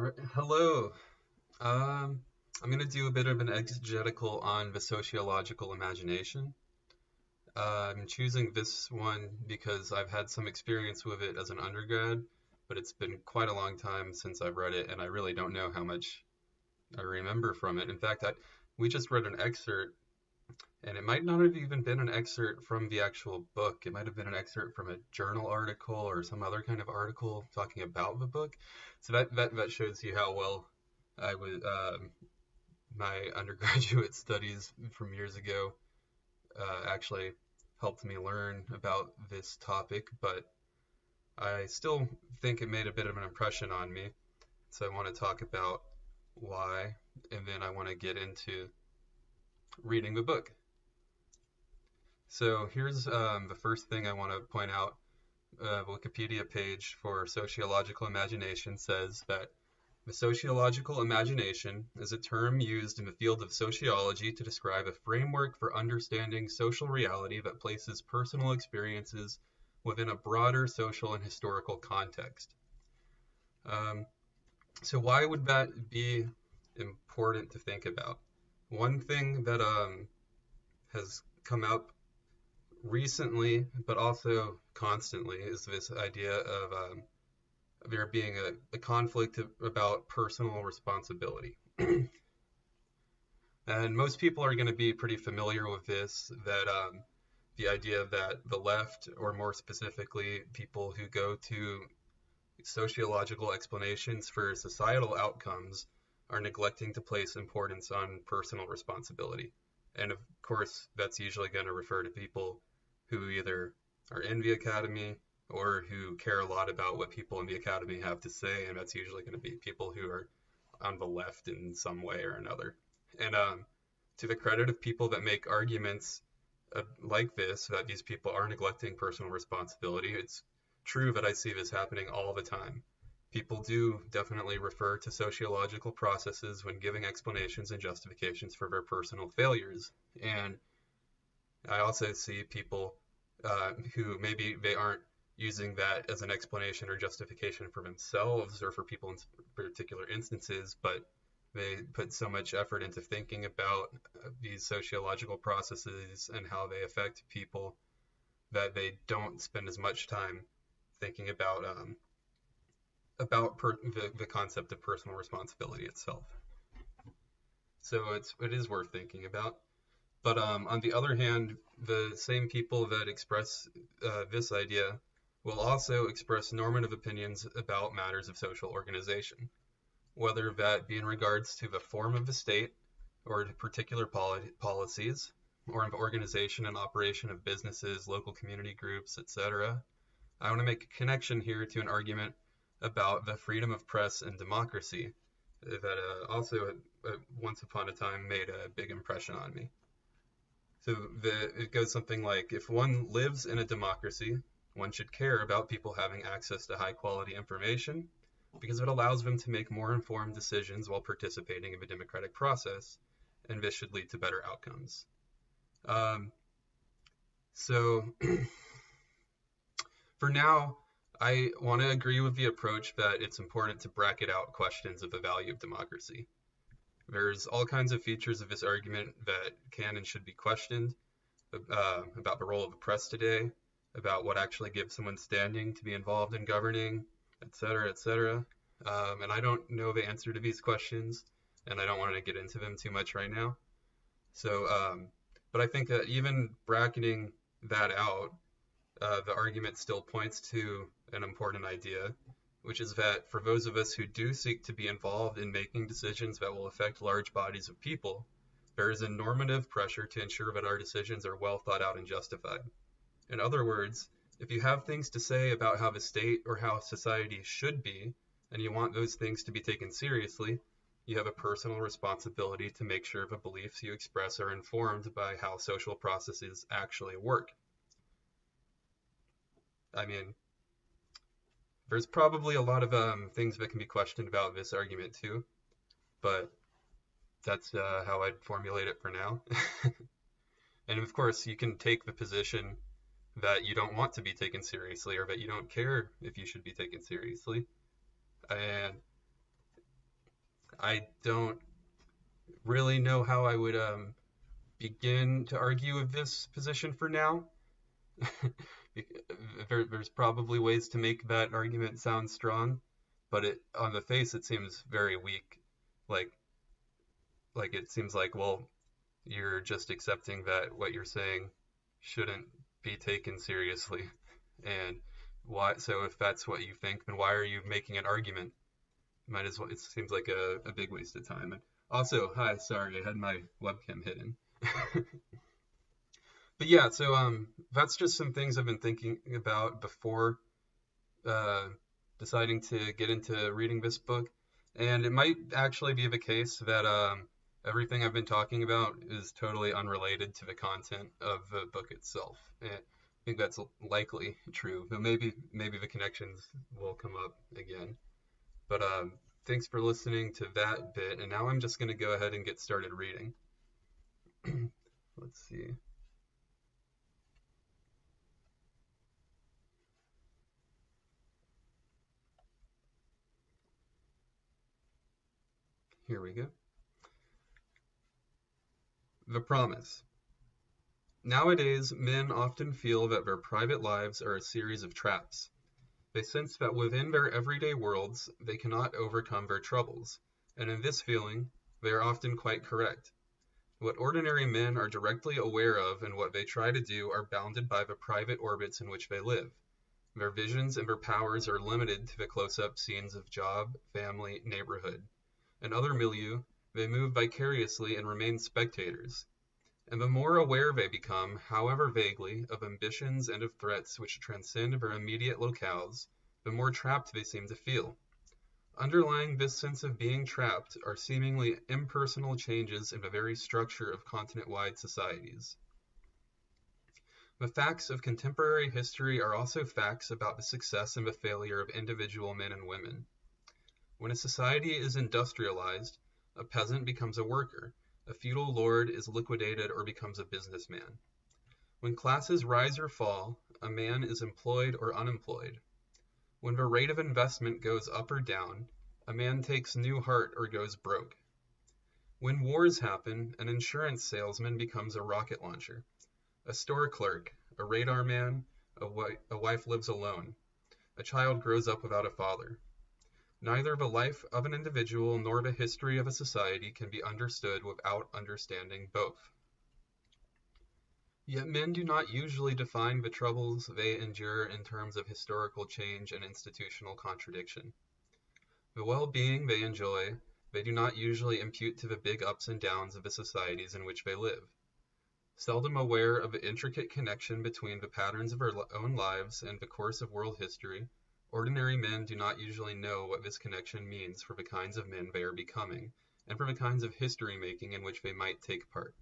Alright, hello. I'm going to do a bit of an exegetical on the sociological imagination. I'm choosing this one because I've had some experience with it as an undergrad, but it's been quite a long time since I've read it, and I really don't know how much I remember from it. In fact, we just read an excerpt, and it might not have even been an excerpt from the actual book. It might have been an excerpt from a journal article or some other kind of article talking about the book. So that shows you how well I was my undergraduate studies from years ago actually helped me learn about this topic, but I still think it made a bit of an impression on me. So I want to talk about why, and then I want to get into reading the book. So here's the first thing I want to point out. Wikipedia page for sociological imagination says that the sociological imagination is a term used in the field of sociology to describe a framework for understanding social reality that places personal experiences within a broader social and historical context. Um, so why would that be important to think about? One thing that has come up recently, but also constantly, is this idea of there being a conflict about personal responsibility. And most people are going to be pretty familiar with this, that the idea that the left, or more specifically, people who go to sociological explanations for societal outcomes, are neglecting to place importance on personal responsibility. And of course, that's usually going to refer to people who either are in the academy or who care a lot about what people in the academy have to say, and that's usually going to be people who are on the left in some way or another. And to the credit of people that make arguments like this, that these people are neglecting personal responsibility, it's true that I see this happening all the time. People do definitely refer to sociological processes when giving explanations and justifications for their personal failures. And I also see people who maybe they aren't using that as an explanation or justification for themselves or for people in particular instances, but they put so much effort into thinking about these sociological processes and how they affect people that they don't spend as much time thinking about the concept of personal responsibility itself. So it is worth thinking about. But on the other hand, the same people that express this idea will also express normative opinions about matters of social organization, whether that be in regards to the form of the state or to particular policies, or in the organization and operation of businesses, local community groups, etc. I want to make a connection here to an argument about the freedom of press and democracy that also once upon a time made a big impression on me. So it goes something like, if one lives in a democracy, one should care about people having access to high quality information because it allows them to make more informed decisions while participating in the democratic process, and this should lead to better outcomes. So for now, I want to agree with the approach that it's important to bracket out questions of the value of democracy. There's all kinds of features of this argument that can and should be questioned, about the role of the press today, about what actually gives someone standing to be involved in governing, etc., etc. And I don't know the answer to these questions, and I don't want to get into them too much right now. So, but I think that even bracketing that out, the argument still points to an important idea, which is that for those of us who do seek to be involved in making decisions that will affect large bodies of people, there is a normative pressure to ensure that our decisions are well thought out and justified. In other words, if you have things to say about how the state or how society should be, and you want those things to be taken seriously, you have a personal responsibility to make sure the beliefs you express are informed by how social processes actually work. I mean, there's probably a lot of things that can be questioned about this argument too, but that's how I'd formulate it for now. And of course, you can take the position that you don't want to be taken seriously, or that you don't care if you should be taken seriously. And I don't really know how I would begin to argue with this position for now. There's probably ways to make that argument sound strong, but on the face it seems very weak. Like it seems like, well, you're just accepting that what you're saying shouldn't be taken seriously. And why? So if that's what you think, then why are you making an argument? Might as well. It seems like a big waste of time. And also, hi, sorry, I had my webcam hidden. But yeah, so that's just some things I've been thinking about before uh, deciding to get into reading this book. And it might actually be the case that everything I've been talking about is totally unrelated to the content of the book itself. And I think that's likely true, but maybe the connections will come up again. But thanks for listening to that bit, and now I'm just going to go ahead and get started reading. Let's see. Here we go. The Promise. Nowadays, men often feel that their private lives are a series of traps. They sense that within their everyday worlds, they cannot overcome their troubles, and in this feeling, they are often quite correct. What ordinary men are directly aware of and what they try to do are bounded by the private orbits in which they live. Their visions and their powers are limited to the close-up scenes of job, family, neighborhood. In other milieux, they move vicariously and remain spectators. And the more aware they become, however vaguely, of ambitions and of threats which transcend their immediate locales, the more trapped they seem to feel. Underlying this sense of being trapped are seemingly impersonal changes in the very structure of continent-wide societies. The facts of contemporary history are also facts about the success and the failure of individual men and women. When a society is industrialized, a peasant becomes a worker, a feudal lord is liquidated or becomes a businessman. When classes rise or fall, a man is employed or unemployed. When the rate of investment goes up or down, a man takes new heart or goes broke. When wars happen, an insurance salesman becomes a rocket launcher. A store clerk, a radar man, a wife lives alone. A child grows up without a father. Neither the life of an individual nor the history of a society can be understood without understanding both. Yet men do not usually define the troubles they endure in terms of historical change and institutional contradiction. The well-being they enjoy, they do not usually impute to the big ups and downs of the societies in which they live. Seldom aware of the intricate connection between the patterns of our own lives and the course of world history, ordinary men do not usually know what this connection means for the kinds of men they are becoming, and for the kinds of history-making in which they might take part.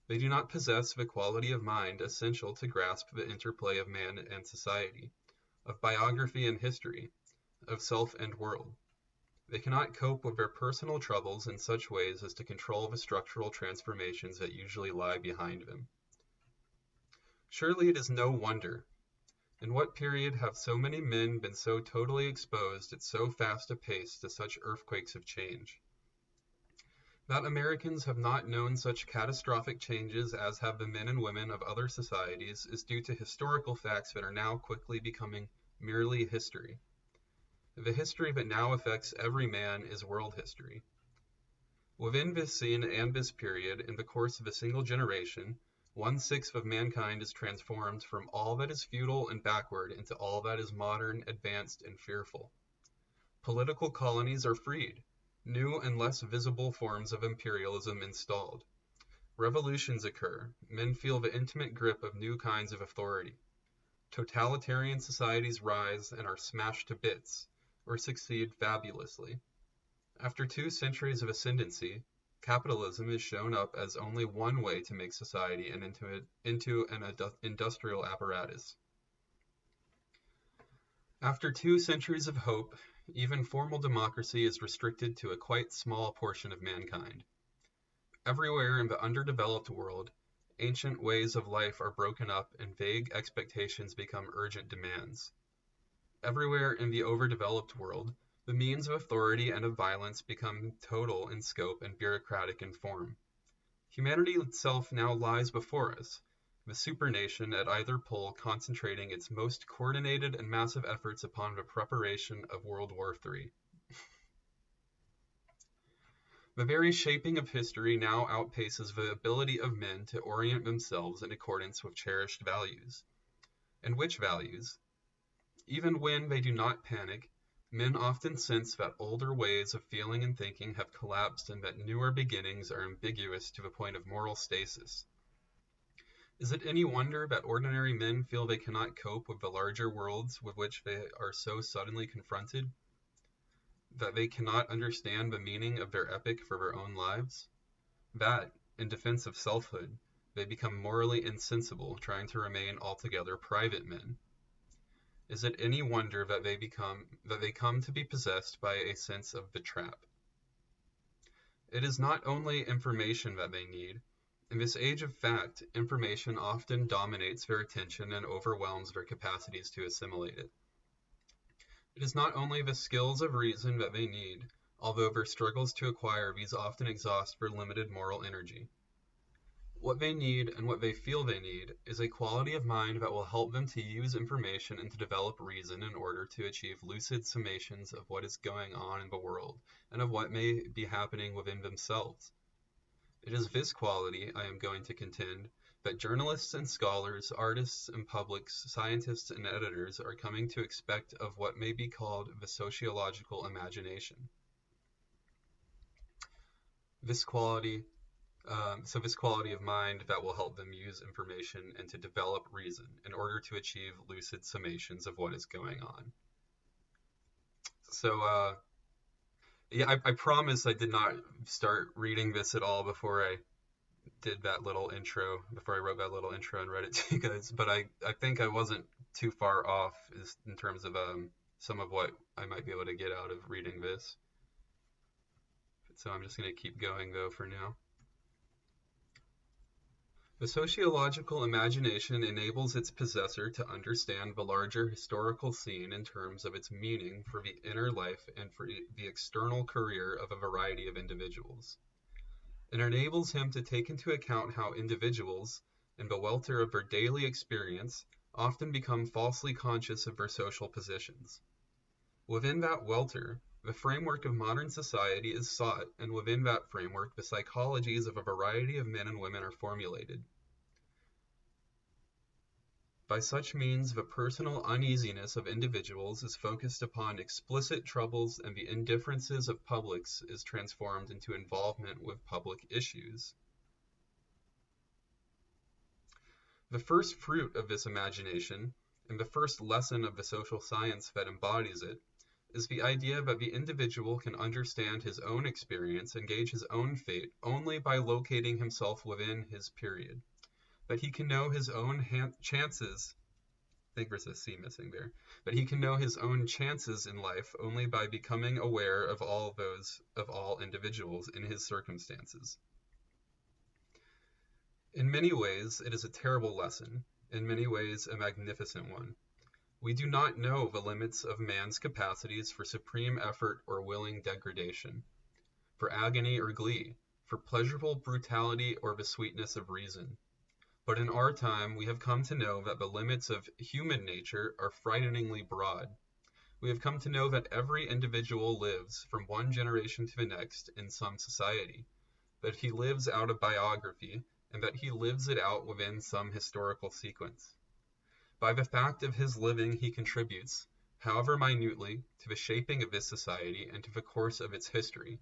They do not possess the quality of mind essential to grasp the interplay of man and society, of biography and history, of self and world. They cannot cope with their personal troubles in such ways as to control the structural transformations that usually lie behind them. Surely it is no wonder. In what period have so many men been so totally exposed at so fast a pace to such earthquakes of change? That Americans have not known such catastrophic changes as have the men and women of other societies is due to historical facts that are now quickly becoming merely history. The history that now affects every man is world history. Within this scene and this period, in the course of a single generation, 1/6 of mankind is transformed from all that is feudal and backward into all that is modern, advanced, and fearful. Political colonies are freed, new and less visible forms of imperialism installed. Revolutions occur, men feel the intimate grip of new kinds of authority. Totalitarian societies rise and are smashed to bits, or succeed fabulously. After 2 centuries of ascendancy, capitalism is shown up as only one way to make society and into an industrial apparatus. After 2 centuries of hope, even formal democracy is restricted to a quite small portion of mankind. Everywhere in the underdeveloped world, ancient ways of life are broken up and vague expectations become urgent demands. Everywhere in the overdeveloped world, The means of authority and of violence become total in scope and bureaucratic in form. Humanity itself now lies before us, the supernation at either pole concentrating its most coordinated and massive efforts upon the preparation of World War III. The very shaping of history now outpaces the ability of men to orient themselves in accordance with cherished values. And which values? Even when they do not panic, men often sense that older ways of feeling and thinking have collapsed and that newer beginnings are ambiguous to the point of moral stasis. Is it any wonder that ordinary men feel they cannot cope with the larger worlds with which they are so suddenly confronted? That they cannot understand the meaning of their epic for their own lives? That, in defense of selfhood, they become morally insensible, trying to remain altogether private men? Is it any wonder that they come to be possessed by a sense of the trap? It is not only information that they need. In this age of fact, information often dominates their attention and overwhelms their capacities to assimilate it. It is not only the skills of reason that they need, although their struggles to acquire these often exhaust their limited moral energy. What they need, and what they feel they need, is a quality of mind that will help them to use information and to develop reason in order to achieve lucid summations of what is going on in the world, and of what may be happening within themselves. It is this quality, I am going to contend, that journalists and scholars, artists and publics, scientists and editors are coming to expect of what may be called the sociological imagination. This quality of mind that will help them use information and to develop reason in order to achieve lucid summations of what is going on. So, yeah, I promise I did not start reading this at all before I did that little intro, before I wrote that little intro and read it to you guys, but I think I wasn't too far off in terms of some of what I might be able to get out of reading this. So I'm just going to keep going, though, for now. The sociological imagination enables its possessor to understand the larger historical scene in terms of its meaning for the inner life and for the external career of a variety of individuals. It enables him to take into account how individuals, in the welter of their daily experience, often become falsely conscious of their social positions. Within that welter, the framework of modern society is sought, and within that framework the psychologies of a variety of men and women are formulated. By such means, the personal uneasiness of individuals is focused upon explicit troubles, and the indifferences of publics is transformed into involvement with public issues. The first fruit of this imagination, and the first lesson of the social science that embodies it, is the idea that the individual can understand his own experience and gauge his own fate only by locating himself within his period. That he can know his own chances, I think there's a C missing there, but he can know his own chances in life only by becoming aware of all individuals in his circumstances. In many ways, it is a terrible lesson, in many ways a magnificent one. We do not know the limits of man's capacities for supreme effort or willing degradation, for agony or glee, for pleasurable brutality or the sweetness of reason. But in our time, we have come to know that the limits of human nature are frighteningly broad. We have come to know that every individual lives, from one generation to the next, in some society, that he lives out a biography, and that he lives it out within some historical sequence. By the fact of his living he contributes, however minutely, to the shaping of this society and to the course of its history,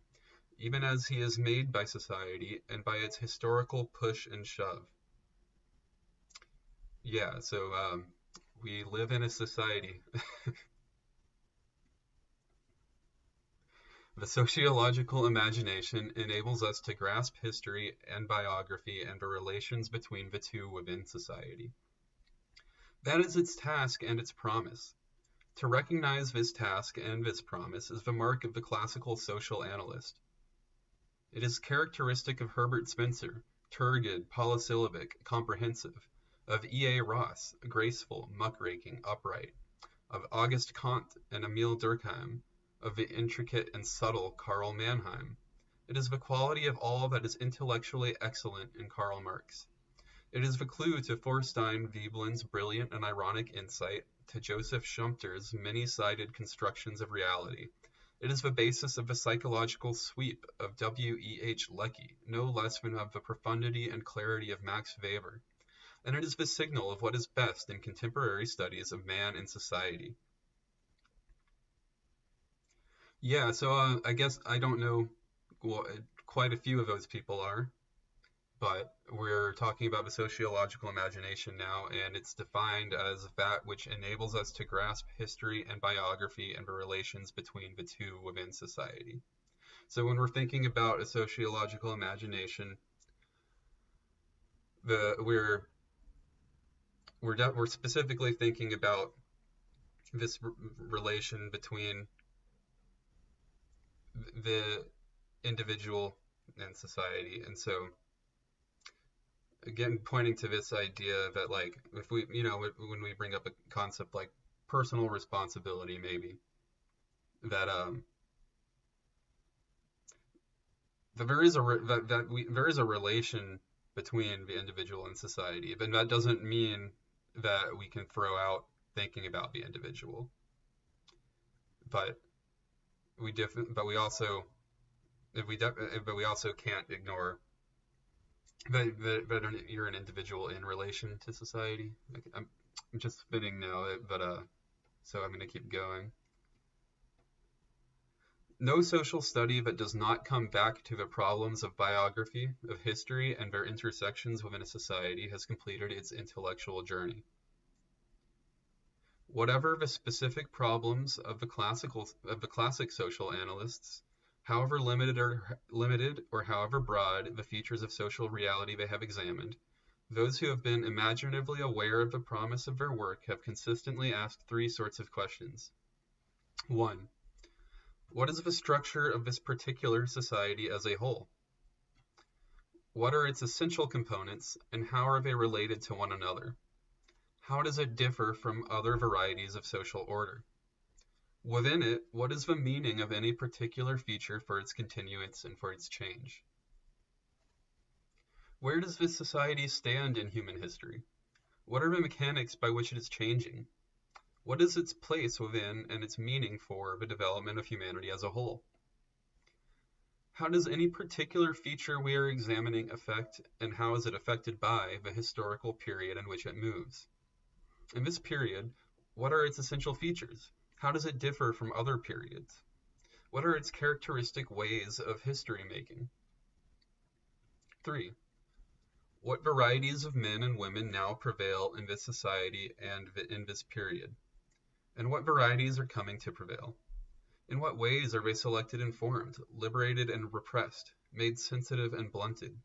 even as he is made by society and by its historical push and shove. Yeah, so we live in a society. The sociological imagination enables us to grasp history and biography and the relations between the two within society. That is its task and its promise. To recognize this task and this promise is the mark of the classical social analyst. It is characteristic of Herbert Spencer, turgid, polysyllabic, comprehensive, of E. A. Ross, graceful, muckraking, upright, of Auguste Comte and Emile Durkheim, of the intricate and subtle Karl Mannheim. It is the quality of all that is intellectually excellent in Karl Marx. It is the clue to Thorstein Veblen's brilliant and ironic insight, to Joseph Schumpeter's many-sided constructions of reality. It is the basis of the psychological sweep of W. E. H. Lecky, no less than of the profundity and clarity of Max Weber. And it is the signal of what is best in contemporary studies of man and society. Yeah, so I guess I don't know what quite a few of those people are, but we're talking about the sociological imagination now, and it's defined as that which enables us to grasp history and biography and the relations between the two within society. So when we're thinking about a sociological imagination, the we're specifically thinking about this relation between the individual and society. And so again, pointing to this idea that, like, if we, when we bring up a concept like personal responsibility, maybe that that there is a relation between the individual and society, but that doesn't mean that we can throw out thinking about the individual. But but we also but we also can't ignore that you're an individual in relation to society. I'm just spinning now, but so I'm going to keep going. No social study that does not come back to the problems of biography, of history, and their intersections within a society has completed its intellectual journey. Whatever the specific problems of the classic social analysts, however limited or however broad the features of social reality they have examined, those who have been imaginatively aware of the promise of their work have consistently asked three sorts of questions. 1. What is the structure of this particular society as a whole? What are its essential components, and how are they related to one another? How does it differ from other varieties of social order? Within it, what is the meaning of any particular feature for its continuance and for its change? Where does this society stand in human history? What are the mechanics by which it is changing? What is its place within and its meaning for the development of humanity as a whole? How does any particular feature we are examining affect, and how is it affected by, the historical period in which it moves? In this period, what are its essential features? How does it differ from other periods? What are its characteristic ways of history making? 3. What varieties of men and women now prevail in this society and in this period? And what varieties are coming to prevail? In what ways are they selected and formed, liberated and repressed, made sensitive and blunted?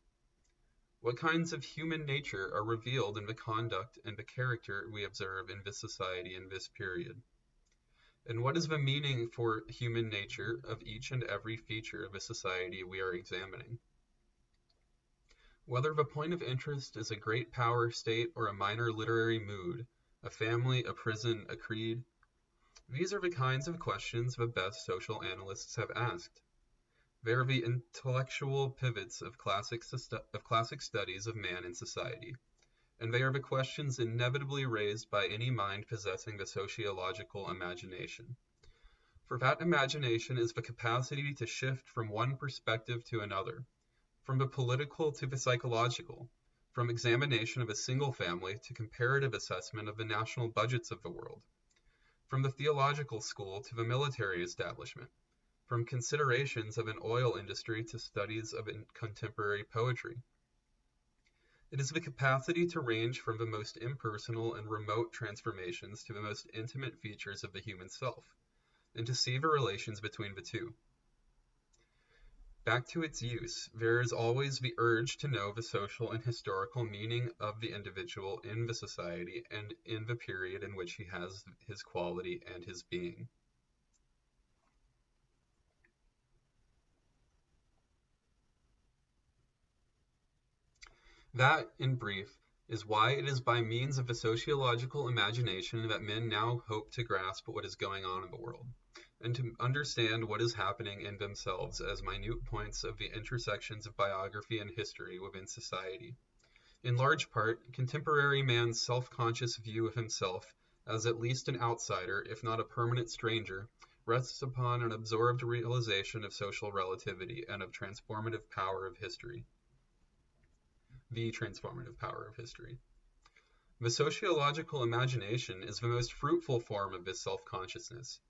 What kinds of human nature are revealed in the conduct and the character we observe in this society in this period? And what is the meaning for human nature of each and every feature of the society we are examining? Whether the point of interest is a great power state or a minor literary mood, a family, a prison, a creed, these are the kinds of questions the best social analysts have asked. They are the intellectual pivots of classic studies of man and society, and they are the questions inevitably raised by any mind possessing the sociological imagination. For that imagination is the capacity to shift from one perspective to another, from the political to the psychological, from examination of a single family to comparative assessment of the national budgets of the world, from the theological school to the military establishment, from considerations of an oil industry to studies of contemporary poetry. It is the capacity to range from the most impersonal and remote transformations to the most intimate features of the human self, and to see the relations between the two. Back to its use, there is always the urge to know the social and historical meaning of the individual in the society and in the period in which he has his quality and his being. That, in brief, is why it is by means of the sociological imagination that men now hope to grasp what is going on in the world. and to understand what is happening in themselves as minute points of the intersections of biography and history within society. In large part, contemporary man's self-conscious view of himself as at least an outsider, if not a permanent stranger, rests upon an absorbed realization of social relativity and of transformative power of history. The transformative power of history. The sociological imagination is the most fruitful form of this self-consciousness.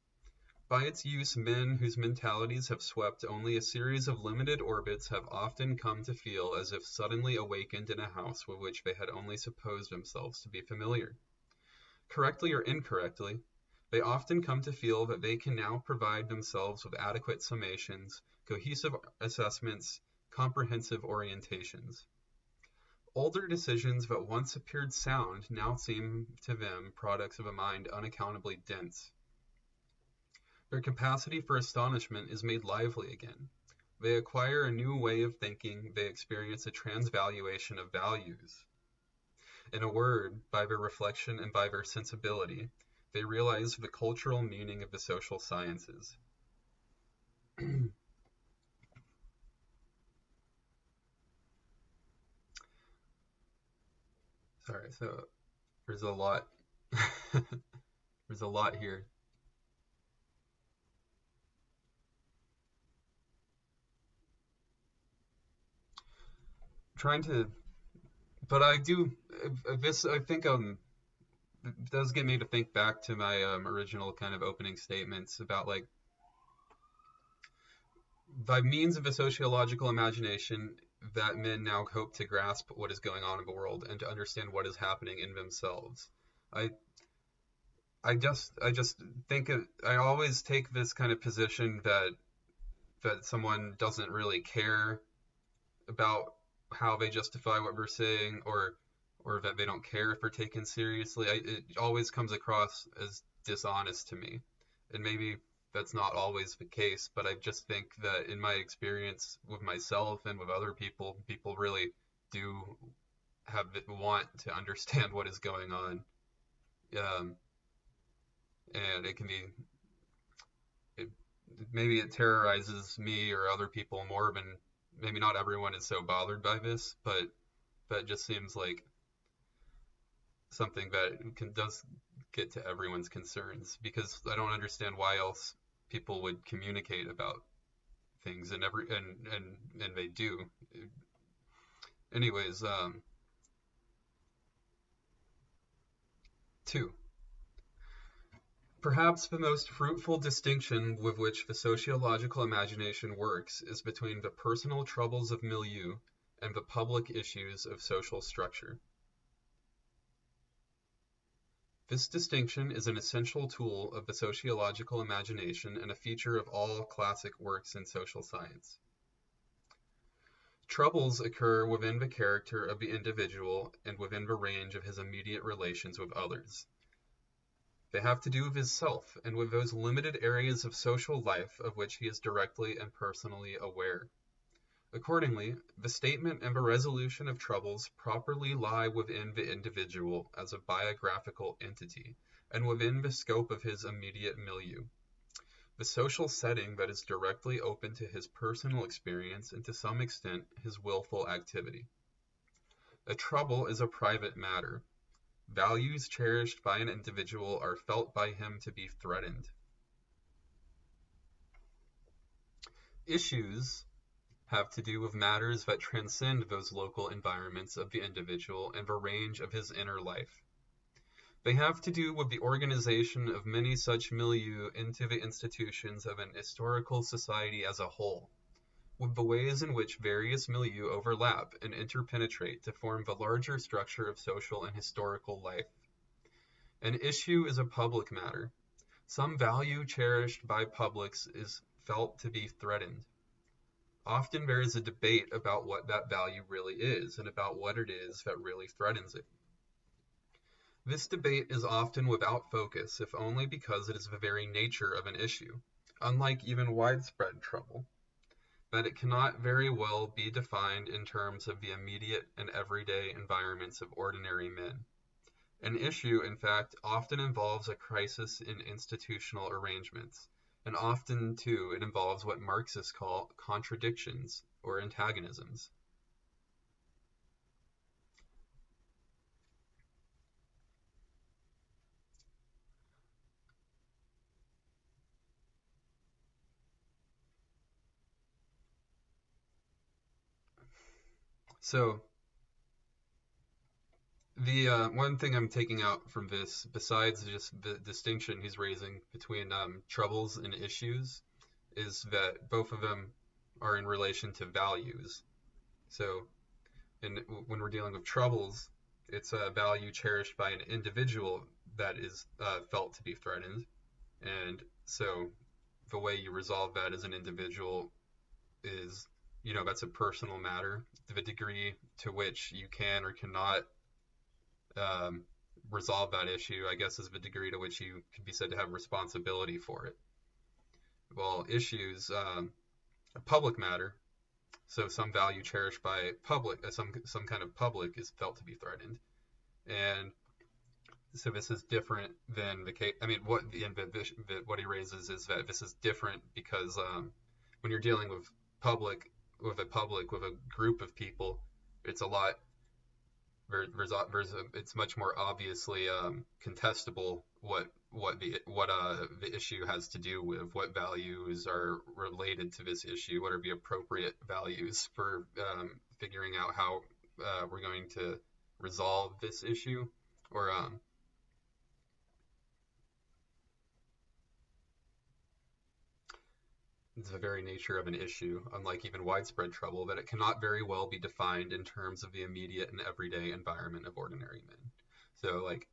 By its use, men whose mentalities have swept only a series of limited orbits have often come to feel as if suddenly awakened in a house with which they had only supposed themselves to be familiar. Correctly or incorrectly, they often come to feel that they can now provide themselves with adequate summations, cohesive assessments, comprehensive orientations. Older decisions that once appeared sound now seem to them products of a mind unaccountably dense. Their capacity for astonishment is made lively again. They acquire a new way of thinking, they experience a transvaluation of values. In a word, by their reflection and by their sensibility, they realize the cultural meaning of the social sciences. Sorry, so there's a lot. There's a lot here. Trying to, but I do this. I think it does get me to think back to my original kind of opening statements about like by means of a sociological imagination that men now hope to grasp what is going on in the world and to understand what is happening in themselves. I I just think I always take this kind of position that someone doesn't really care about how they justify what we're saying or that they don't care if they're taken seriously. It always comes across as dishonest to me. And maybe that's not always the case, but I just think that in my experience with myself and with other people, people really do want to understand what is going on. Um, and it can be it, maybe it terrorizes me or other people more than maybe not everyone is so bothered by this, but that just seems like something that does get to everyone's concerns because I don't understand why else people would communicate about things and they do. Anyways, two. Perhaps the most fruitful distinction with which the sociological imagination works is between the personal troubles of milieu and the public issues of social structure. This distinction is an essential tool of the sociological imagination and a feature of all classic works in social science. Troubles occur within the character of the individual and within the range of his immediate relations with others. They have to do with his self and with those limited areas of social life of which he is directly and personally aware. Accordingly, the statement and the resolution of troubles properly lie within the individual as a biographical entity, and within the scope of his immediate milieu. The social setting that is directly open to his personal experience and to some extent his willful activity. A trouble is a private matter. Values cherished by an individual are felt by him to be threatened. Issues have to do with matters that transcend those local environments of the individual and the range of his inner life. They have to do with the organization of many such milieu into the institutions of an historical society as a whole, with the ways in which various milieu overlap and interpenetrate to form the larger structure of social and historical life. An issue is a public matter. Some value cherished by publics is felt to be threatened. Often there is a debate about what that value really is and about what it is that really threatens it. This debate is often without focus, if only because it is the very nature of an issue, unlike even widespread trouble, that it cannot very well be defined in terms of the immediate and everyday environments of ordinary men. An issue, in fact, often involves a crisis in institutional arrangements, and often, too, it involves what Marxists call contradictions or antagonisms. So, the one thing I'm taking out from this, besides just the distinction he's raising between troubles and issues, is that both of them are in relation to values. So, when we're dealing with troubles, it's a value cherished by an individual that is felt to be threatened. And so, the way you resolve that as an individual is, that's a personal matter. The degree to which you can or cannot um, resolve that issue, I guess, is the degree to which you can be said to have responsibility for it. Well, issues, a public matter, so some value cherished by public, some kind of public is felt to be threatened, and so this is different than the case. I mean, what he raises is that this is different because when you're dealing with with a group of people, it's a lot it's much more obviously contestable what the issue has to do with, what values are related to this issue, what are the appropriate values for figuring out how we're going to resolve this issue, or it's the very nature of an issue, unlike even widespread trouble, that it cannot very well be defined in terms of the immediate and everyday environment of ordinary men. So, like,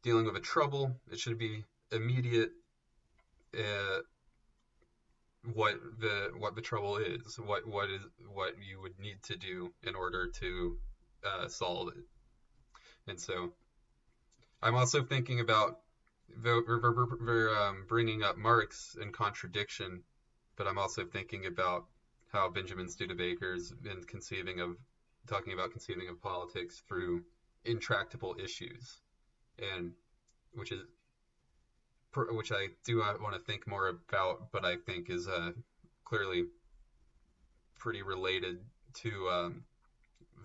dealing with a trouble, it should be immediate. Uh, what the trouble is, what you would need to do in order to solve it. And so, I'm also thinking about bringing up Marx in contradiction, but I'm also thinking about how Benjamin Studebaker's been talking about conceiving of politics through intractable issues, and which is which I do want to think more about, but I think is clearly pretty related to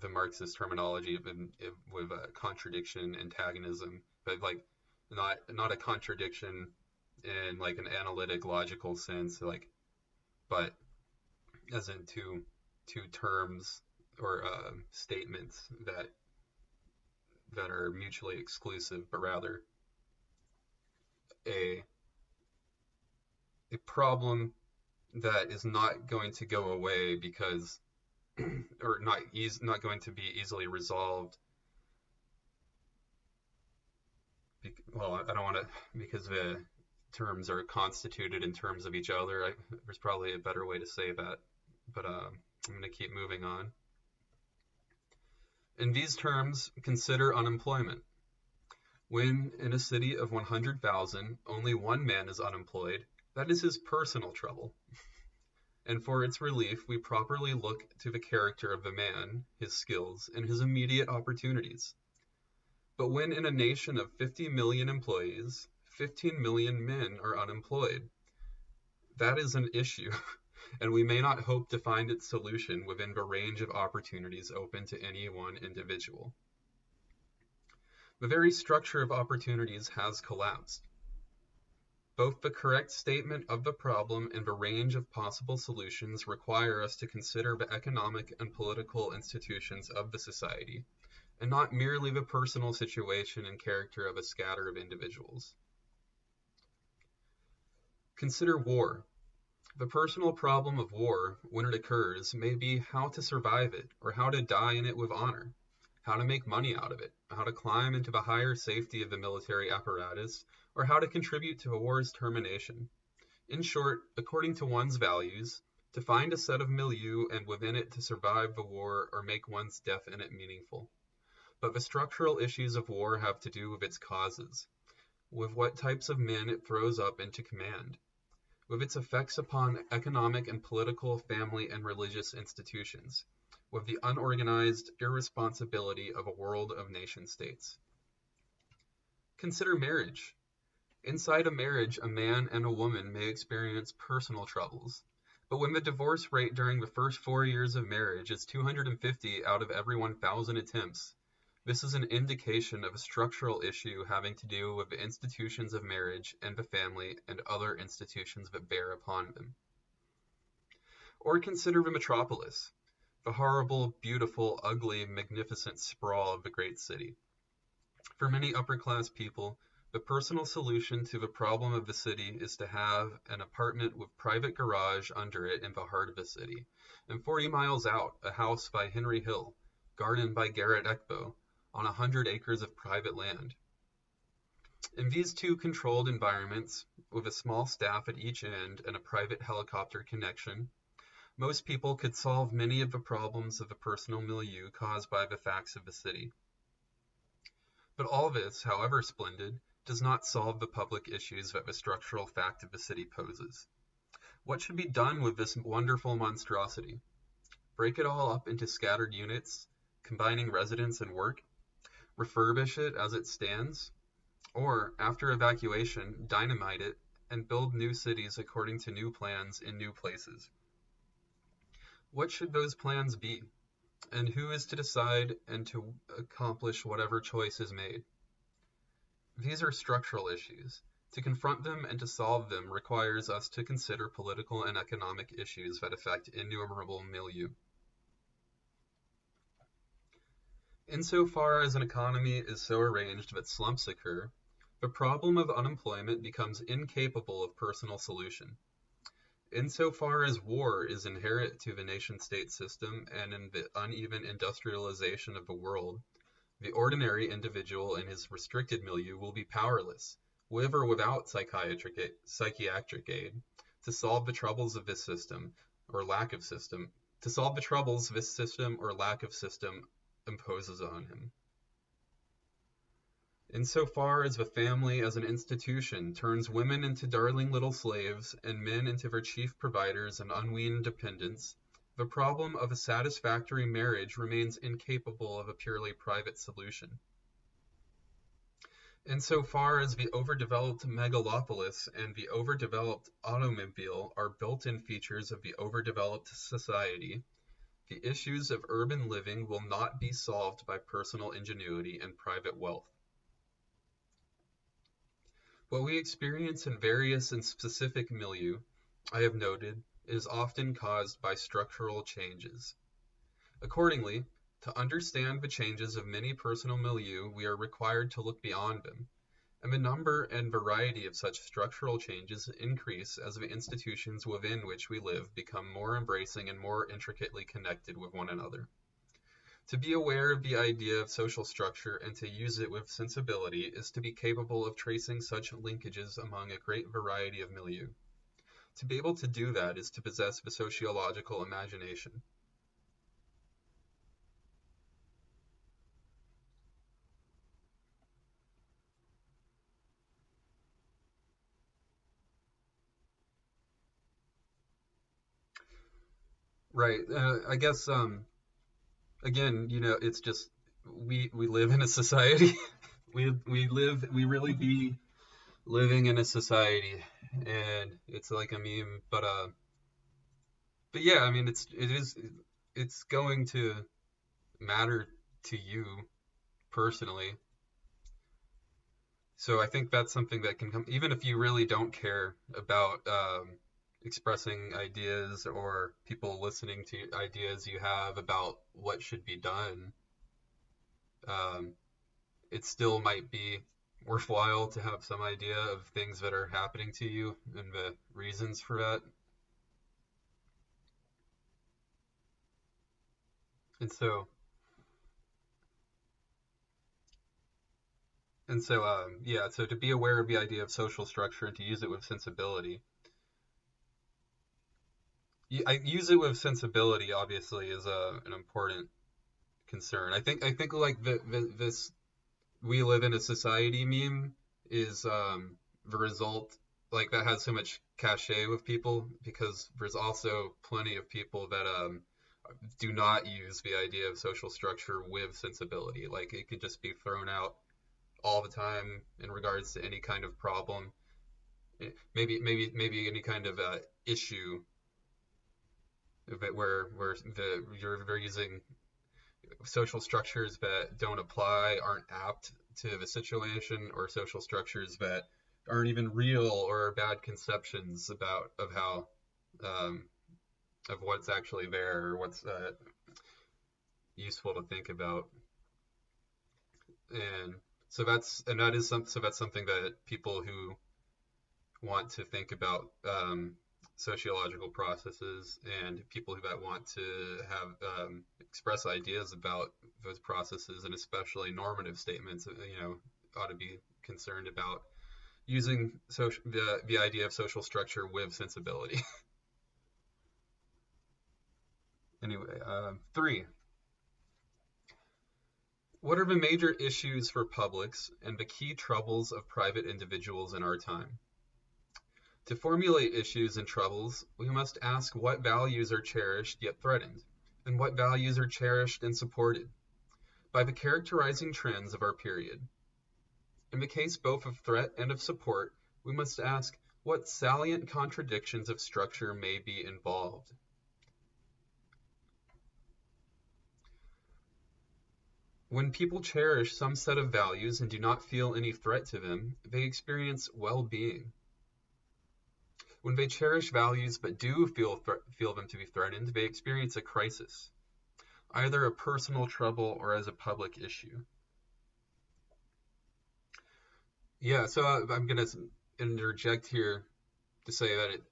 the Marxist terminology with contradiction, antagonism, but like not a contradiction in like an analytic, logical sense, like, but as in two terms or statements that are mutually exclusive, but rather a a problem that is not going to go away because or not going to be easily resolved. Well, I don't want to, because the terms are constituted in terms of each other. There's probably a better way to say that, but I'm going to keep moving on. In these terms, consider unemployment. When in a city of 100,000 only one man is unemployed, that is his personal trouble. And for its relief, we properly look to the character of the man, his skills, and his immediate opportunities. But when in a nation of 50 million employees, 15 million men are unemployed, that is an issue, and we may not hope to find its solution within the range of opportunities open to any one individual. The very structure of opportunities has collapsed. Both the correct statement of the problem and the range of possible solutions require us to consider the economic and political institutions of the society, and not merely the personal situation and character of a scatter of individuals. Consider war. The personal problem of war, when it occurs, may be how to survive it, or how to die in it with honor, how to make money out of it, how to climb into the higher safety of the military apparatus, or how to contribute to a war's termination. In short, according to one's values, to find a set of milieu and within it to survive the war or make one's death in it meaningful. But the structural issues of war have to do with its causes, with what types of men it throws up into command, with its effects upon economic and political, family, and religious institutions, with the unorganized irresponsibility of a world of nation-states. Consider marriage. Inside a marriage, a man and a woman may experience personal troubles. But when the divorce rate during the first 4 years of marriage is 250 out of every 1,000 attempts, this is an indication of a structural issue having to do with the institutions of marriage and the family and other institutions that bear upon them. Or consider the metropolis, the horrible, beautiful, ugly, magnificent sprawl of the great city. For many upper-class people, the personal solution to the problem of the city is to have an apartment with private garage under it in the heart of the city, and 40 miles out, a house by Henry Hill, garden by Garrett Ekbo, on 100 acres of private land. In these two controlled environments, with a small staff at each end and a private helicopter connection, most people could solve many of the problems of the personal milieu caused by the facts of the city. But all this, however splendid, does not solve the public issues that the structural fact of the city poses. What should be done with this wonderful monstrosity? Break it all up into scattered units, combining residence and work? Refurbish it as it stands? Or, after evacuation, dynamite it and build new cities according to new plans in new places? What should those plans be? And who is to decide and to accomplish whatever choice is made? These are structural issues. To confront them and to solve them requires us to consider political and economic issues that affect innumerable milieu. Insofar as an economy is so arranged that slumps occur, the problem of unemployment becomes incapable of personal solution. Insofar as war is inherent to the nation-state system and in the uneven industrialization of the world, the ordinary individual in his restricted milieu will be powerless, with or without psychiatric aid, to solve the troubles of this system or lack of system, to solve the troubles this system or lack of system imposes on him. Insofar as the family as an institution turns women into darling little slaves and men into their chief providers and unweaned dependents, the problem of a satisfactory marriage remains incapable of a purely private solution. Insofar as the overdeveloped megalopolis and the overdeveloped automobile are built-in features of the overdeveloped society, the issues of urban living will not be solved by personal ingenuity and private wealth. What we experience in various and specific milieu, I have noted, is often caused by structural changes. Accordingly, to understand the changes of many personal milieu, we are required to look beyond them, and the number and variety of such structural changes increase as the institutions within which we live become more embracing and more intricately connected with one another. To be aware of the idea of social structure and to use it with sensibility is to be capable of tracing such linkages among a great variety of milieu. To be able to do that is to possess the sociological imagination. Right. I guess, again, it's just we live in a society. we really be living in a society, and it's like a meme, but yeah, I mean, it's going to matter to you personally. So I think that's something that can come, even if you really don't care about expressing ideas or people listening to ideas you have about what should be done. It still might be worthwhile to have some idea of things that are happening to you and the reasons for that. And so, yeah, so to be aware of the idea of social structure and to use it with sensibility. I use it with sensibility, obviously, is an important concern. I think like this "we live in a society" meme is the result, like, that has so much cachet with people because there's also plenty of people that do not use the idea of social structure with sensibility. Like, it could just be thrown out all the time in regards to any kind of problem. Maybe any kind of issue where they're using social structures that don't apply, aren't apt to the situation, or social structures that aren't even real or bad conceptions about of how um, of what's actually there or what's useful to think about. And so that's something that people who want to think about sociological processes and people that want to have express ideas about those processes, and especially normative statements, ought to be concerned about using the idea of social structure with sensibility. Anyway, 3. What are the major issues for publics and the key troubles of private individuals in our time? To formulate issues and troubles, we must ask what values are cherished yet threatened, and what values are cherished and supported by the characterizing trends of our period. In the case both of threat and of support, we must ask what salient contradictions of structure may be involved. When people cherish some set of values and do not feel any threat to them, they experience well-being. When they cherish values but do feel them to be threatened, they experience a crisis, either a personal trouble or as a public issue. Yeah, so I'm gonna interject here to say that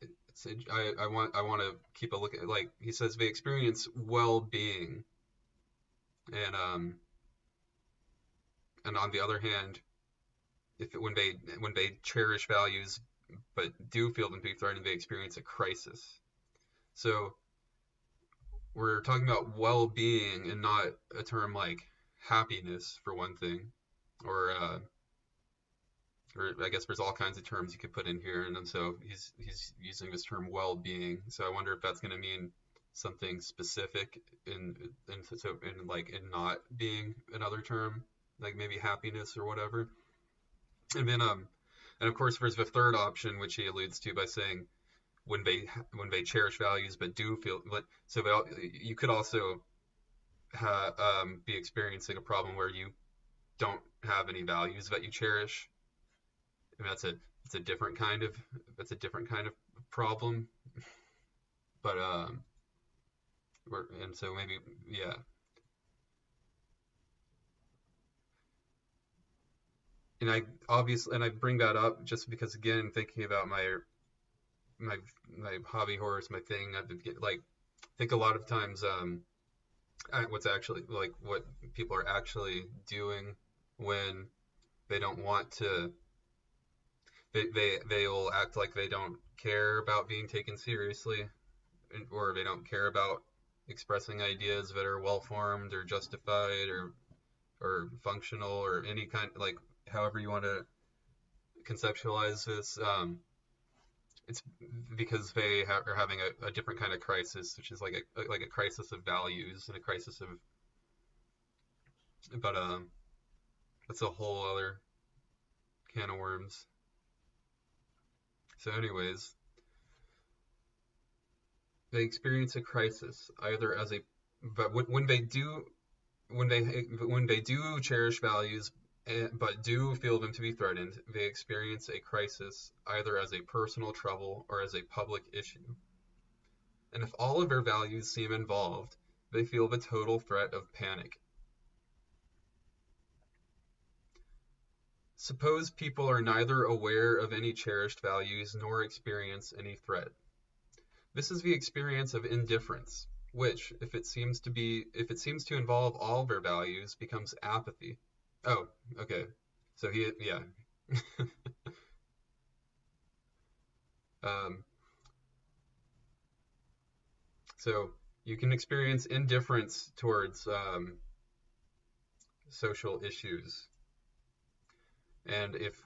I want to keep a look at, like he says, they experience well-being, and on the other hand, when they cherish values but do feel them to be threatened, they experience a crisis. So we're talking about well-being and not a term like happiness, for one thing, or I guess there's all kinds of terms you could put in here, and then so he's using this term well-being. So I wonder if that's going to mean something specific in not being another term, like maybe happiness or whatever. And then and of course there's the third option, which he alludes to by saying when they cherish values but do feel, so you could also be experiencing a problem where you don't have any values that you cherish. And it's a different kind of problem. But and so maybe, yeah. And I bring that up just because, again, thinking about my my hobby horse, my thing, I've been like think a lot of times what's actually like what people are actually doing when they don't want to, they will act like they don't care about being taken seriously, or they don't care about expressing ideas that are well formed or justified or functional or any kind, like however you want to conceptualize this. It's because they are having a different kind of crisis, which is like a crisis of values and a crisis of, but that's a whole other can of worms. So, anyways, they experience a crisis either as a, but when they do, when they do cherish values but do feel them to be threatened, they experience a crisis either as a personal trouble or as a public issue. And if all of their values seem involved, they feel the total threat of panic. Suppose people are neither aware of any cherished values nor experience any threat. This is the experience of indifference, which, if it seems to involve all their values, becomes apathy. Oh, okay. So yeah. um, so you can experience indifference towards social issues, and if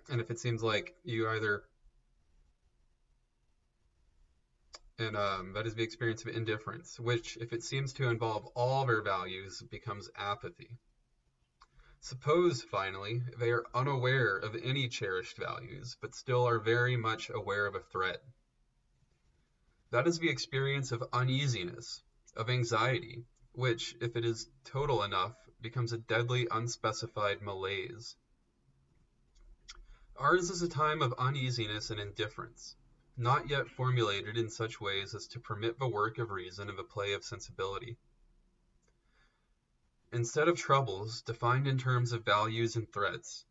And if it seems like you either, and that is the experience of indifference, which, if it seems to involve all their values, becomes apathy. Suppose, finally, they are unaware of any cherished values, but still are very much aware of a threat. That is the experience of uneasiness, of anxiety, which, if it is total enough, becomes a deadly unspecified malaise. Ours is a time of uneasiness and indifference, not yet formulated in such ways as to permit the work of reason and the play of sensibility. Instead of troubles, defined in terms of values and threats,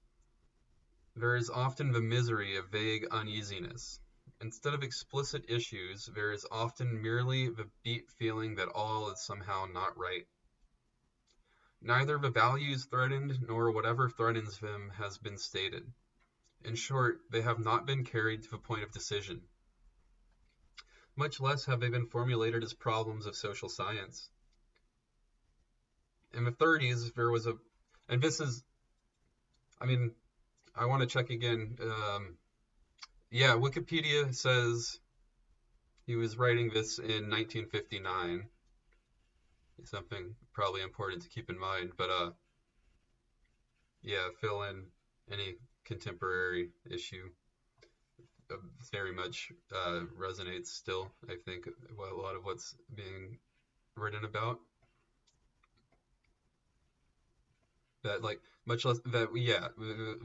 there is often the misery of vague uneasiness. Instead of explicit issues, there is often merely the deep feeling that all is somehow not right. Neither the values threatened nor whatever threatens them has been stated. In short, they have not been carried to the point of decision. Much less have they been formulated as problems of social science. In the 30s, there was a, and this is, I mean, I want to check again. Yeah, Wikipedia says he was writing this in 1959. Something probably important to keep in mind, but yeah, fill in any contemporary issue. Very much resonates still, I think, a lot of what's being written about. That, like, much less that, yeah,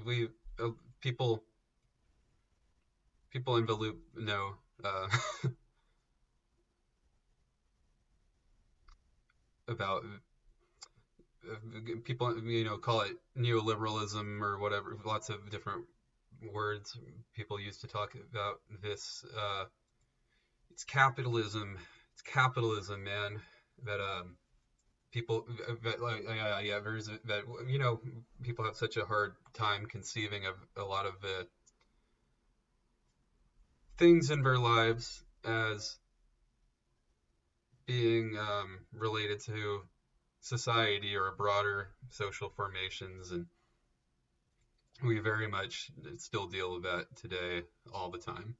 we people in the loop know about people, call it neoliberalism or whatever, lots of different words people used to talk about this. It's capitalism. It's capitalism, man. That people that, like, yeah, there's that, people have such a hard time conceiving of a lot of the things in their lives as being related to society or broader social formations, and we very much still deal with that today all the time.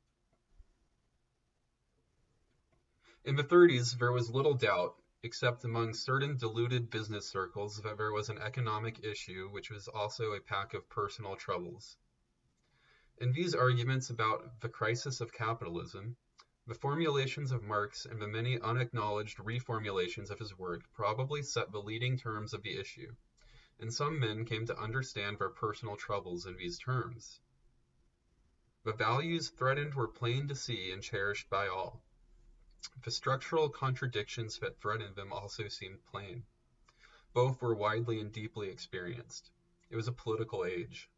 In the 30s, there was little doubt, except among certain deluded business circles, that there was an economic issue which was also a pack of personal troubles. In these arguments about the crisis of capitalism, the formulations of Marx and the many unacknowledged reformulations of his work probably set the leading terms of the issue, and some men came to understand their personal troubles in these terms. The values threatened were plain to see and cherished by all. The structural contradictions that threatened them also seemed plain. Both were widely and deeply experienced. It was a political age.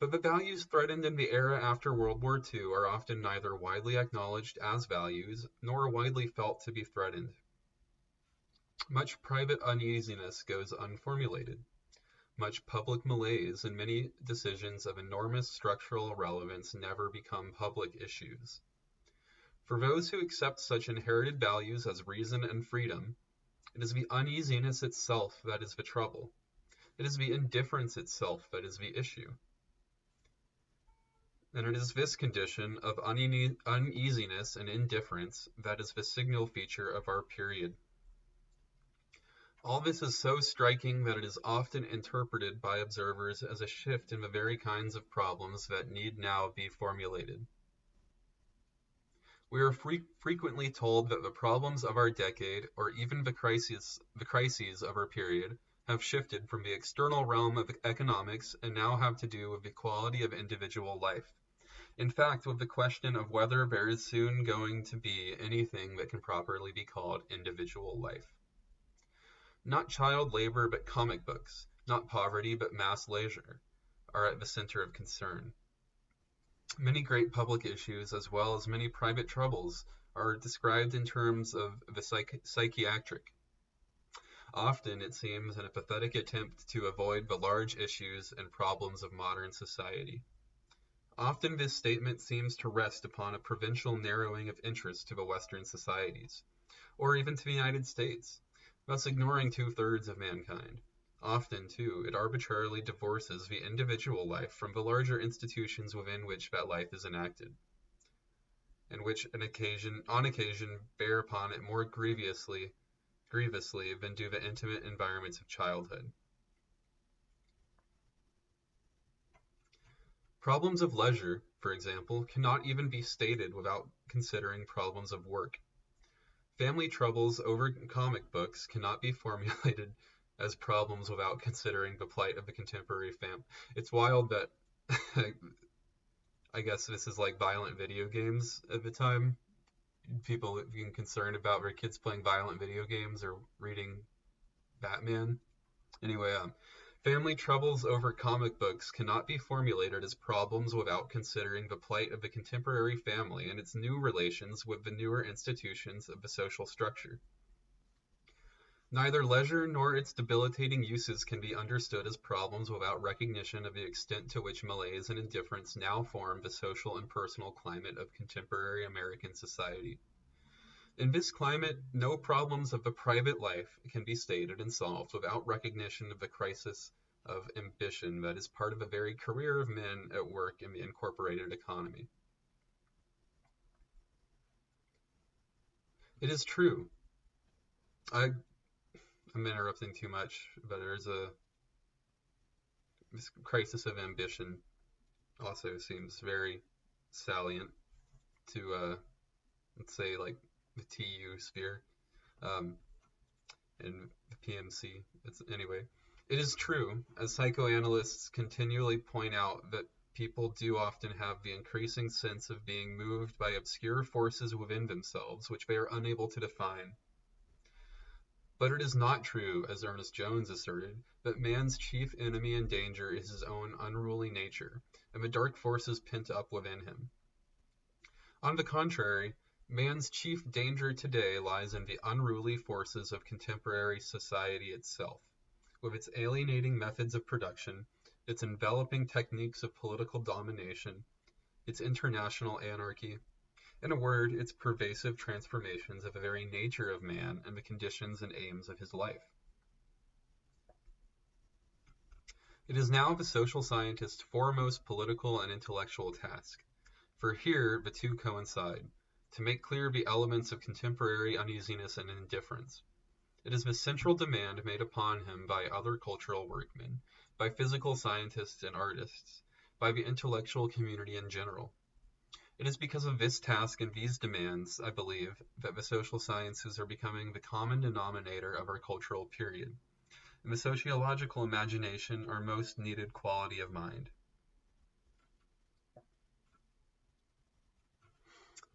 But the values threatened in the era after World War II are often neither widely acknowledged as values nor widely felt to be threatened. Much private uneasiness goes unformulated. Much public malaise and many decisions of enormous structural relevance never become public issues. For those who accept such inherited values as reason and freedom, it is the uneasiness itself that is the trouble. It is the indifference itself that is the issue. And it is this condition of uneasiness and indifference that is the signal feature of our period. All this is so striking that it is often interpreted by observers as a shift in the very kinds of problems that need now be formulated. We are frequently told that the problems of our decade, or even the crises of our period, have shifted from the external realm of economics and now have to do with the quality of individual life. In fact, with the question of whether there is soon going to be anything that can properly be called individual life. Not child labor but comic books, not poverty but mass leisure, are at the center of concern. Many great public issues, as well as many private troubles, are described in terms of the psychiatric. Often, it seems, in a pathetic attempt to avoid the large issues and problems of modern society. Often this statement seems to rest upon a provincial narrowing of interest to the Western societies, or even to the United States, thus ignoring two-thirds of mankind. Often, too, it arbitrarily divorces the individual life from the larger institutions within which that life is enacted, and which on occasion bear upon it more grievously than do the intimate environments of childhood. Problems of leisure, for example, cannot even be stated without considering problems of work. Family troubles over comic books cannot be formulated as problems without considering the plight of the contemporary family. It's wild that I guess this is like violent video games at the time. People being concerned about their kids playing violent video games or reading Batman. Anyway, family troubles over comic books cannot be formulated as problems without considering the plight of the contemporary family and its new relations with the newer institutions of the social structure. Neither leisure nor its debilitating uses can be understood as problems without recognition of the extent to which malaise and indifference now form the social and personal climate of contemporary American society. In this climate, no problems of the private life can be stated and solved without recognition of the crisis of ambition that is part of the very career of men at work in the incorporated economy. It is true. I'm interrupting too much, but this crisis of ambition also seems very salient to, let's say, like the TU sphere and the PMC. Anyway, it is true, as psychoanalysts continually point out, that people do often have the increasing sense of being moved by obscure forces within themselves, which they are unable to define. But it is not true, as Ernest Jones asserted, that man's chief enemy and danger is his own unruly nature, and the dark forces pent up within him. On the contrary, man's chief danger today lies in the unruly forces of contemporary society itself, with its alienating methods of production, its enveloping techniques of political domination, its international anarchy, in a word, its pervasive transformations of the very nature of man and the conditions and aims of his life. It is now the social scientist's foremost political and intellectual task, for here the two coincide, to make clear the elements of contemporary uneasiness and indifference. It is the central demand made upon him by other cultural workmen, by physical scientists and artists, by the intellectual community in general. It is because of this task and these demands, I believe, that the social sciences are becoming the common denominator of our cultural period, and the sociological imagination our most needed quality of mind.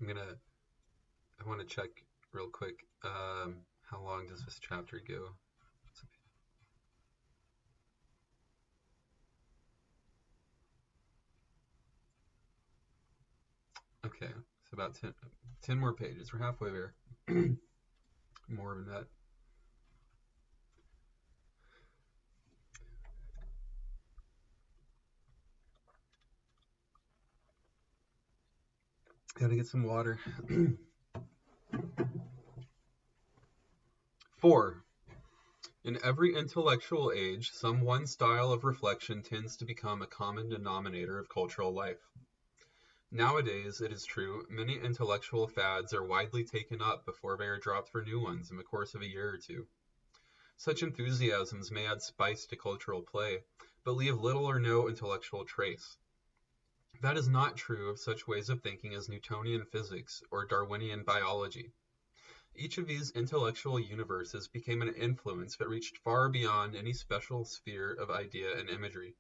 I want to check real quick, how long does this chapter go? Okay, it's about 10 more pages. We're halfway there. More than that. Gotta get some water. 4. In every intellectual age, some one style of reflection tends to become a common denominator of cultural life. Nowadays, it is true, many intellectual fads are widely taken up before they are dropped for new ones in the course of a year or two. Such enthusiasms may add spice to cultural play, but leave little or no intellectual trace. That is not true of such ways of thinking as Newtonian physics or Darwinian biology. Each of these intellectual universes became an influence that reached far beyond any special sphere of idea and imagery.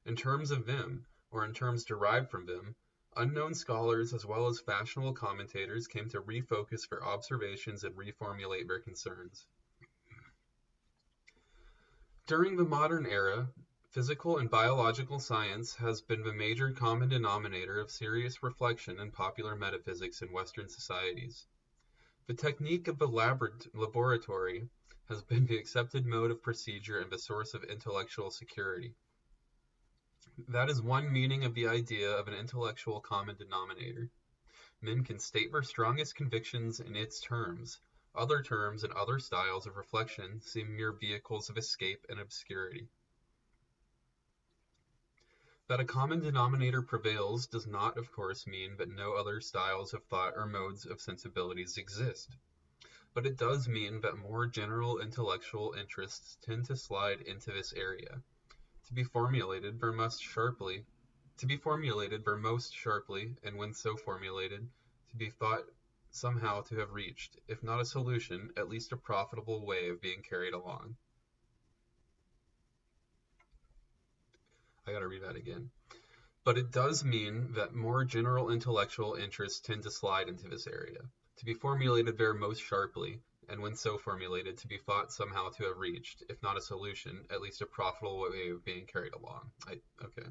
In terms of them, or in terms derived from them, unknown scholars as well as fashionable commentators came to refocus their observations and reformulate their concerns. During the modern era, physical and biological science has been the major common denominator of serious reflection in popular metaphysics in Western societies. The technique of the laboratory has been the accepted mode of procedure and the source of intellectual security. That is one meaning of the idea of an intellectual common denominator. Men can state their strongest convictions in its terms, Other terms and other styles of reflection seem mere vehicles of escape and obscurity. That a common denominator prevails does not, of course, mean that no other styles of thought or modes of sensibilities exist. But it does mean that more general intellectual interests tend to slide into this area, to be formulated where most sharply, and when so formulated, to be thought somehow to have reached, if not a solution, at least a profitable way of being carried along. I gotta read that again. But it does mean that more general intellectual interests tend to slide into this area, to be formulated there most sharply, and when so formulated, to be thought somehow to have reached, if not a solution, at least a profitable way of being carried along. Okay.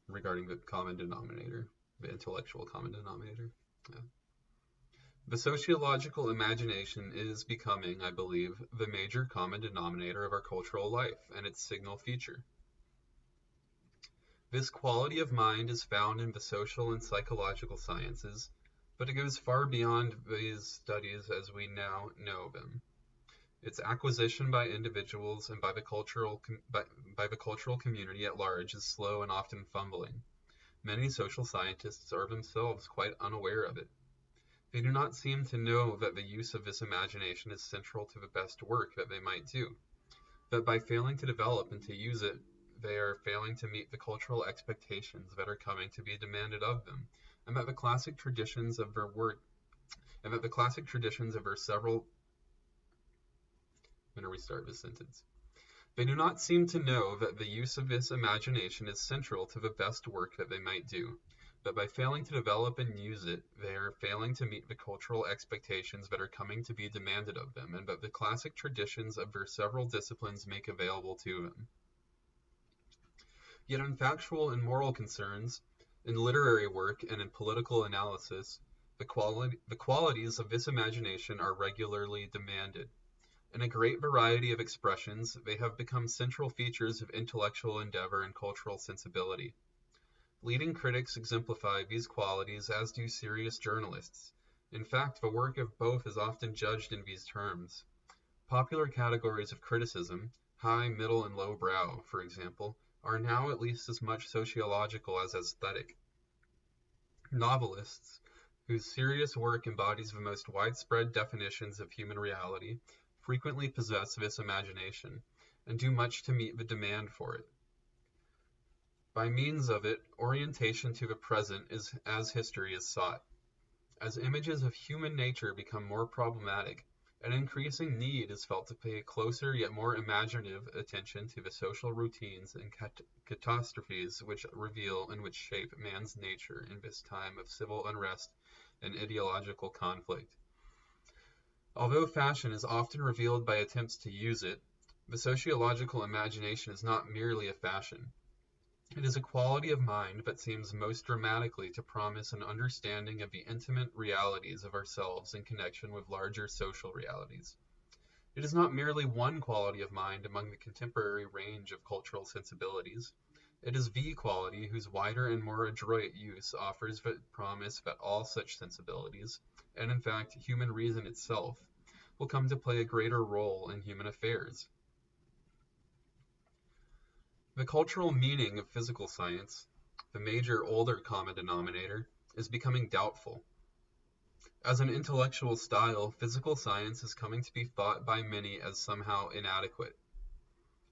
Regarding the common denominator, the intellectual common denominator. Yeah. The sociological imagination is becoming, I believe, the major common denominator of our cultural life and its signal feature. This quality of mind is found in the social and psychological sciences, but it goes far beyond these studies as we now know them. Its acquisition by individuals and by the cultural community at large is slow and often fumbling. Many social scientists are themselves quite unaware of it. They do not seem to know that the use of this imagination is central to the best work that they might do, that by failing to develop and to use it, they are failing to meet the cultural expectations that are coming to be demanded of them, and that the classic traditions of their several. I'm going to restart this sentence. They do not seem to know that the use of this imagination is central to the best work that they might do, that by failing to develop and use it, they are failing to meet the cultural expectations that are coming to be demanded of them, and that the classic traditions of their several disciplines make available to them. Yet in factual and moral concerns, in literary work, and in political analysis, the qualities of this imagination are regularly demanded. In a great variety of expressions, they have become central features of intellectual endeavor and cultural sensibility. Leading critics exemplify these qualities, as do serious journalists. In fact, the work of both is often judged in these terms. Popular categories of criticism, high, middle, and low brow, for example, are now at least as much sociological as aesthetic. Novelists, whose serious work embodies the most widespread definitions of human reality, frequently possess this imagination, and do much to meet the demand for it. By means of it, orientation to the present is as history is sought. As images of human nature become more problematic, an increasing need is felt to pay closer yet more imaginative attention to the social routines and catastrophes which reveal and which shape man's nature in this time of civil unrest and ideological conflict. Although fashion is often revealed by attempts to use it, the sociological imagination is not merely a fashion. It is a quality of mind that seems most dramatically to promise an understanding of the intimate realities of ourselves in connection with larger social realities. It is not merely one quality of mind among the contemporary range of cultural sensibilities. It is the quality whose wider and more adroit use offers the promise that all such sensibilities, and in fact human reason itself, will come to play a greater role in human affairs. The cultural meaning of physical science, the major older common denominator, is becoming doubtful. As an intellectual style, physical science is coming to be thought by many as somehow inadequate.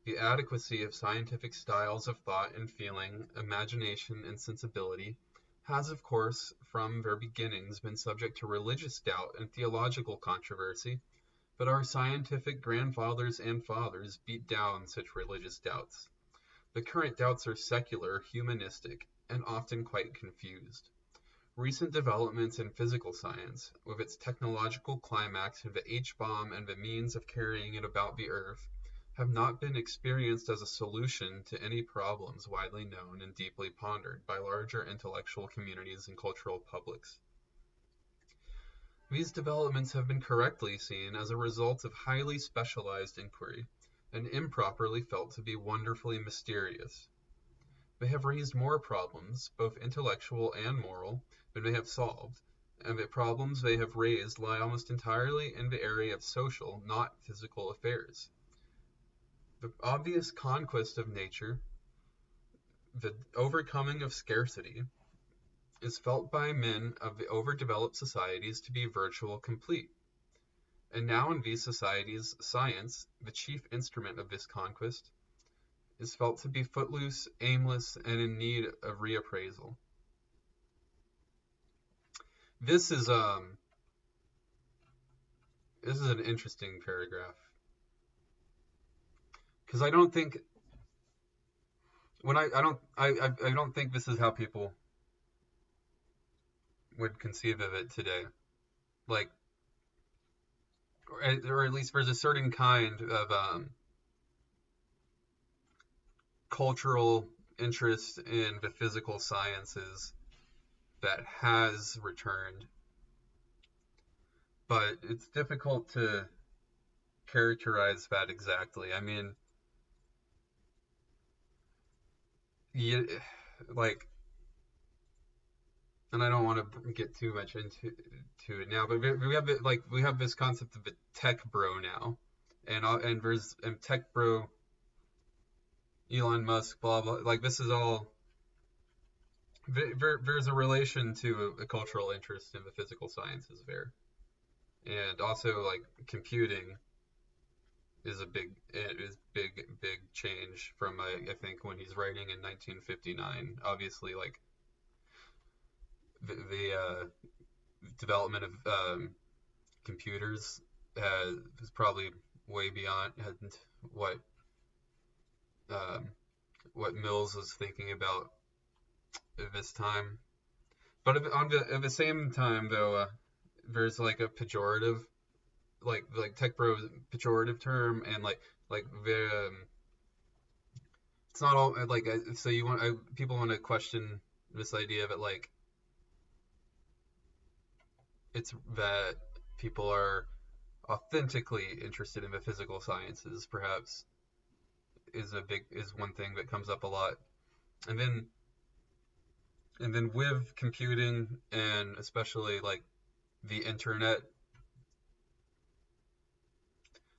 The adequacy of scientific styles of thought and feeling, imagination and sensibility, has of course from their beginnings been subject to religious doubt and theological controversy, but our scientific grandfathers and fathers beat down such religious doubts. The current doubts are secular, humanistic, and often quite confused. Recent developments in physical science, with its technological climax in the H-bomb and the means of carrying it about the Earth, have not been experienced as a solution to any problems widely known and deeply pondered by larger intellectual communities and cultural publics. These developments have been correctly seen as a result of highly specialized inquiry, and improperly felt to be wonderfully mysterious. They have raised more problems, both intellectual and moral, than they have solved, and the problems they have raised lie almost entirely in the area of social, not physical affairs. The obvious conquest of nature, the overcoming of scarcity, is felt by men of the overdeveloped societies to be virtual complete. And now in these societies, science, the chief instrument of this conquest, is felt to be footloose, aimless, and in need of reappraisal. This is an interesting paragraph because I don't think when I don't think this is how people would conceive of it today. Like, or at least there's a certain kind of cultural interest in the physical sciences that has returned, but it's difficult to characterize that exactly. I mean, you, like, and I don't want to get too much into it now, but we have we have this concept of a tech bro now, and there's tech bro, Elon Musk, blah blah. Like this is all there's a relation to a cultural interest in the physical sciences there, and also like computing is big change from I think when he's writing in 1959. Obviously, like the development of computers is probably way beyond what um, what Mills was thinking about at this time. But at the same time, though, there's like a pejorative, like tech bro pejorative term, and like the it's not all like so you want people want to question this idea that like it's that people are authentically interested in the physical sciences, perhaps is one thing that comes up a lot. And then with computing and especially like the internet,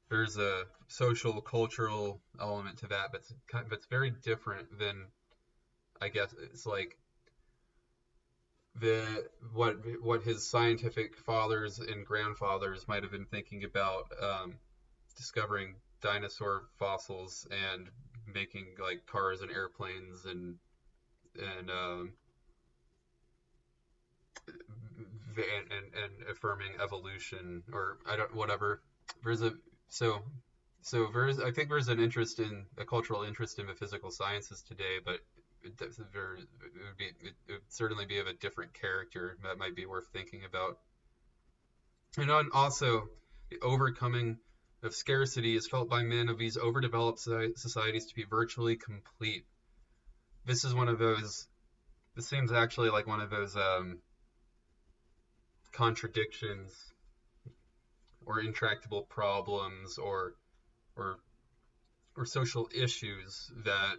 there's a social cultural element to that that's very different than I guess it's like the what his scientific fathers and grandfathers might have been thinking about discovering dinosaur fossils and making like cars and airplanes and and affirming evolution or I don't whatever. There's a so so there's I think there's an interest in a cultural interest in the physical sciences today, but it would certainly be of a different character that might be worth thinking about. And on also the overcoming of scarcity is felt by men of these overdeveloped societies to be virtually complete. This is one of those. This seems actually like one of those contradictions or intractable problems or or social issues that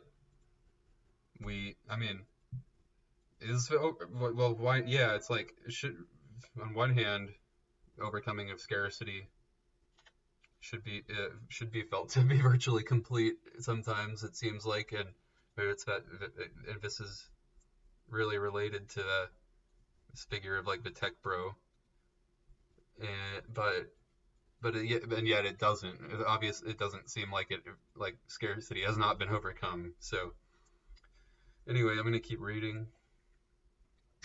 I mean is well why yeah it's like it should on one hand overcoming of scarcity should be felt to be virtually complete sometimes it seems like and it's and this is really related to this figure of like the tech bro and and yet it doesn't. It doesn't seem like like scarcity has not been overcome. So anyway, I'm going to keep reading.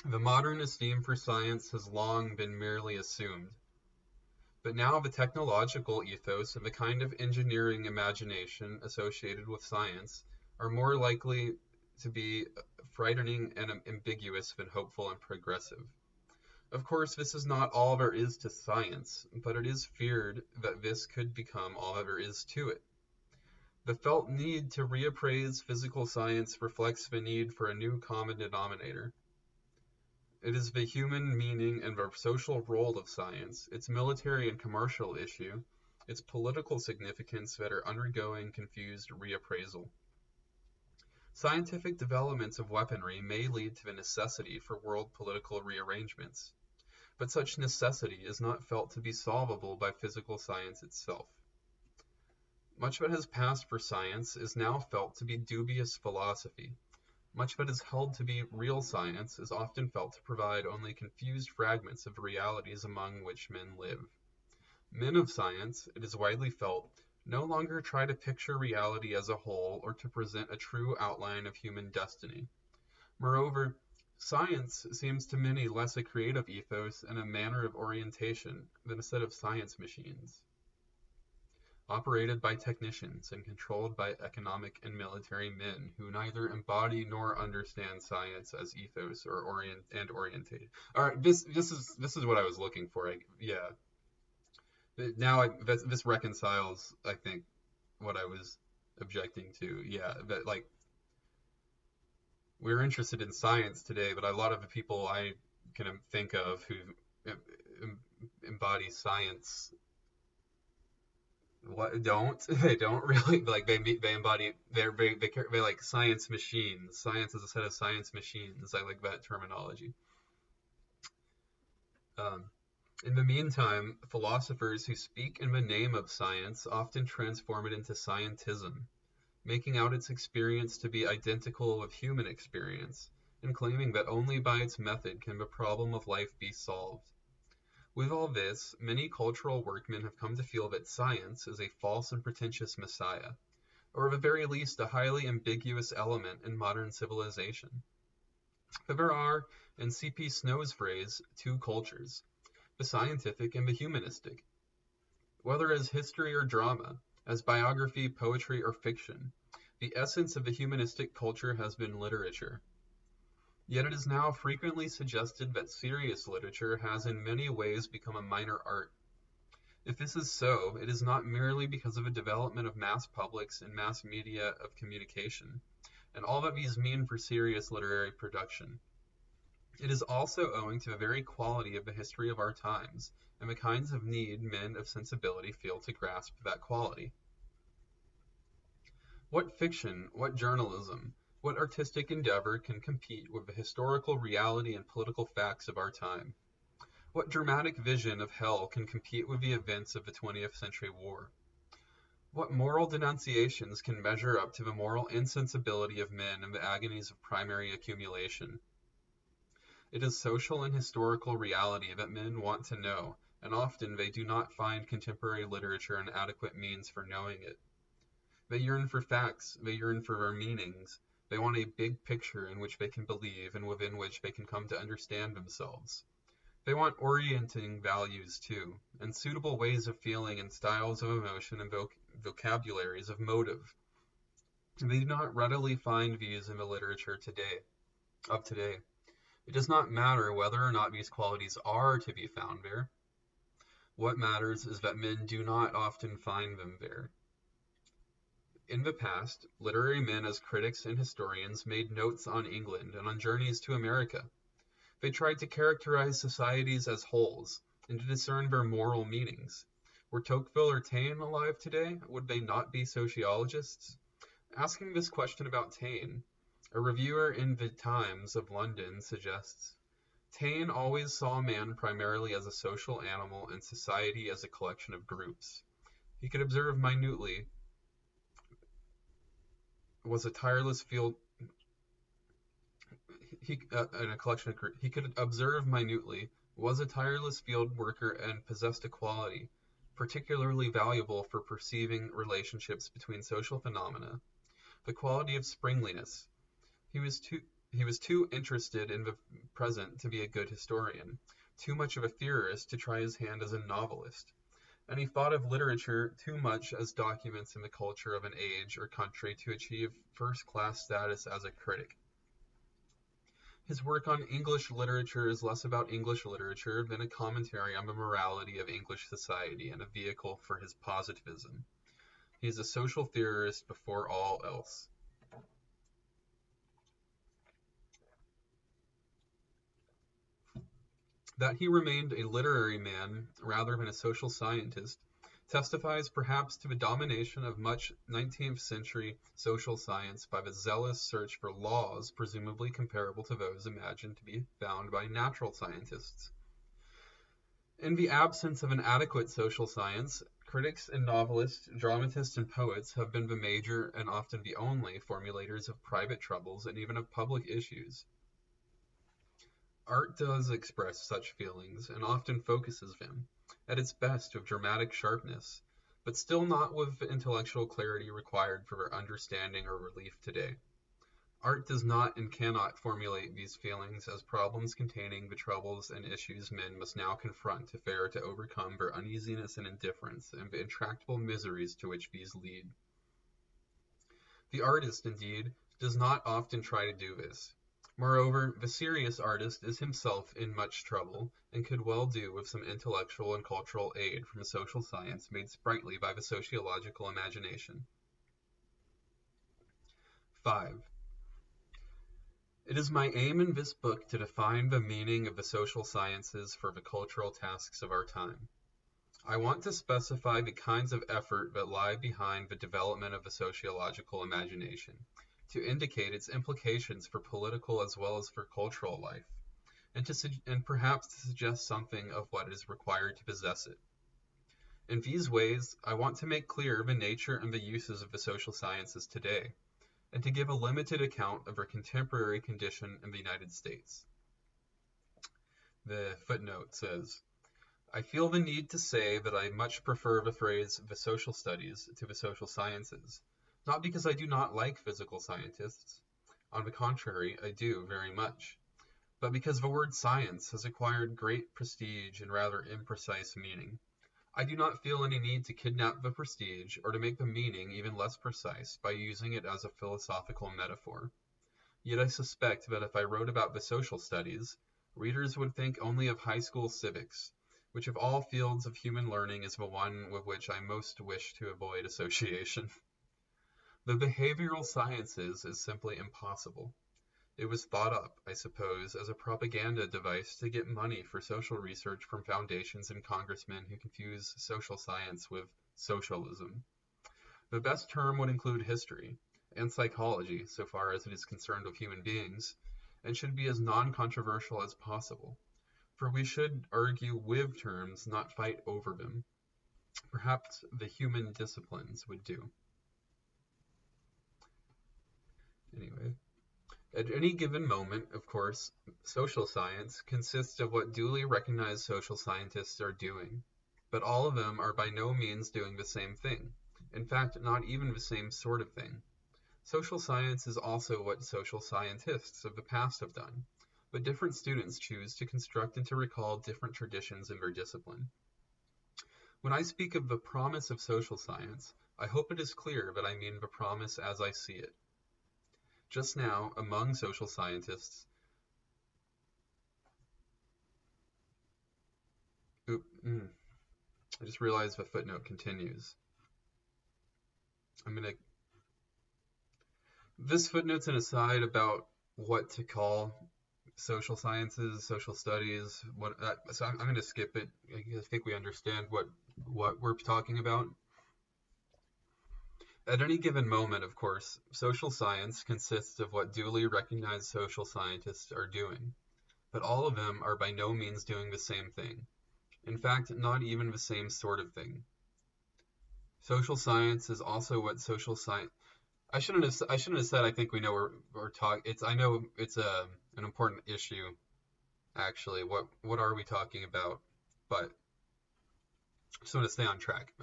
The modern esteem for science has long been merely assumed, but now the technological ethos and the kind of engineering imagination associated with science are more likely to be frightening and ambiguous than hopeful and progressive. Of course, this is not all there is to science, but it is feared that this could become all there is to it. The felt need to reappraise physical science reflects the need for a new common denominator. It is the human meaning and the social role of science, its military and commercial issue, its political significance that are undergoing confused reappraisal. Scientific developments of weaponry may lead to the necessity for world political rearrangements. but such necessity is not felt to be solvable by physical science itself. Much that has passed for science is now felt to be dubious philosophy. Much that is held to be real science is often felt to provide only confused fragments of the realities among which men live. Men of science, it is widely felt, no longer try to picture reality as a whole or to present a true outline of human destiny. Moreover, science seems to many less a creative ethos and a manner of orientation than a set of science machines, operated by technicians and controlled by economic and military men who neither embody nor understand science as ethos or orientated. All right, this is what I was looking for. Yeah, now this reconciles, I think, what I was objecting to. Yeah, that like we're interested in science today, but a lot of the people I can think of who embody science they don't really like they embody they like science machines. Science is a set of science machines. I like that terminology. Um, in the meantime, philosophers who speak in the name of science often transform it into scientism, making out its experience to be identical with human experience, and claiming that only by its method can the problem of life be solved. With all this, many cultural workmen have come to feel that science is a false and pretentious messiah, or at the very least a highly ambiguous element in modern civilization. But there are, in C.P. Snow's phrase, two cultures, the scientific and the humanistic. Whether as history or drama, as biography, poetry, or fiction, the essence of the humanistic culture has been literature. Yet it is now frequently suggested that serious literature has in many ways become a minor art. If this is so, it is not merely because of a development of mass publics and mass media of communication, and all that these mean for serious literary production. It is also owing to the very quality of the history of our times, and the kinds of need men of sensibility feel to grasp that quality. What fiction, what journalism, what artistic endeavor can compete with the historical reality and political facts of our time? What dramatic vision of hell can compete with the events of the 20th century war? What moral denunciations can measure up to the moral insensibility of men in the agonies of primary accumulation? It is social and historical reality that men want to know, and often they do not find contemporary literature an adequate means for knowing it. They yearn for facts, they yearn for their meanings, they want a big picture in which they can believe and within which they can come to understand themselves. They want orienting values too, and suitable ways of feeling and styles of emotion and vocabularies of motive. They do not readily find these in the literature of today. It does not matter whether or not these qualities are to be found there. What matters is that men do not often find them there. In the past, literary men as critics and historians made notes on England and on journeys to America. They tried to characterize societies as wholes and to discern their moral meanings. Were Tocqueville or Taine alive today? Would they not be sociologists? Asking this question about Taine, a reviewer in the Times of London suggests, Taine always saw man primarily as a social animal and society as a collection of groups. He could observe minutely was a tireless field in a collection of groups. He could observe minutely, was a tireless field worker, and possessed a quality particularly valuable for perceiving relationships between social phenomena, the quality of springliness. He was too interested in the present to be a good historian, too much of a theorist to try his hand as a novelist. And he thought of literature too much as documents in the culture of an age or country to achieve first-class status as a critic. His work on English literature is less about English literature than a commentary on the morality of English society and a vehicle for his positivism. He is a social theorist before all else. That he remained a literary man rather than a social scientist testifies perhaps to the domination of much 19th century social science by the zealous search for laws presumably comparable to those imagined to be found by natural scientists. In the absence of an adequate social science, critics and novelists, dramatists and poets have been the major and often the only formulators of private troubles and even of public issues. Art does express such feelings and often focuses them, at its best with dramatic sharpness, but still not with the intellectual clarity required for their understanding or relief today. Art does not and cannot formulate these feelings as problems containing the troubles and issues men must now confront if they are to overcome their uneasiness and indifference and the intractable miseries to which these lead. The artist, indeed, does not often try to do this. Moreover, the serious artist is himself in much trouble, and could well do with some intellectual and cultural aid from social science made sprightly by the sociological imagination. 5. It is my aim in this book to define the meaning of the social sciences for the cultural tasks of our time. I want to specify the kinds of effort that lie behind the development of the sociological imagination, to indicate its implications for political as well as for cultural life, and perhaps to suggest something of what is required to possess it. In these ways, I want to make clear the nature and the uses of the social sciences today, and to give a limited account of their contemporary condition in the United States. The footnote says, I feel the need to say that I much prefer the phrase the social studies to the social sciences, not because I do not like physical scientists. On the contrary, I do very much, but because the word science has acquired great prestige and rather imprecise meaning. I do not feel any need to kidnap the prestige or to make the meaning even less precise by using it as a philosophical metaphor. Yet I suspect that if I wrote about the social studies, readers would think only of high school civics, which of all fields of human learning is the one with which I most wish to avoid association. The behavioral sciences is simply impossible. It was thought up, I suppose, as a propaganda device to get money for social research from foundations and congressmen who confuse social science with socialism. The best term would include history and psychology, so far as it is concerned with human beings, and should be as non-controversial as possible, for we should argue with terms, not fight over them. Perhaps the human disciplines would do. Anyway. At any given moment, of course, social science consists of what duly recognized social scientists are doing, but all of them are by no means doing the same thing. In fact, not even the same sort of thing. Social science is also what social scientists of the past have done, but different students choose to construct and to recall different traditions in their discipline. When I speak of the promise of social science, I hope it is clear that I mean the promise as I see it. Just now, among social scientists, I just realized the footnote continues. This footnote's an aside about what to call social sciences, social studies. So I'm going to skip it. I think we understand what we're talking about. At any given moment, of course, social science consists of what duly recognized social scientists are doing, but all of them are by no means doing the same thing. In fact, not even the same sort of thing. Social science is also what social science. I shouldn't have said. I think we know we're talking. I know it's an important issue. Actually, what are we talking about? But I just want to stay on track.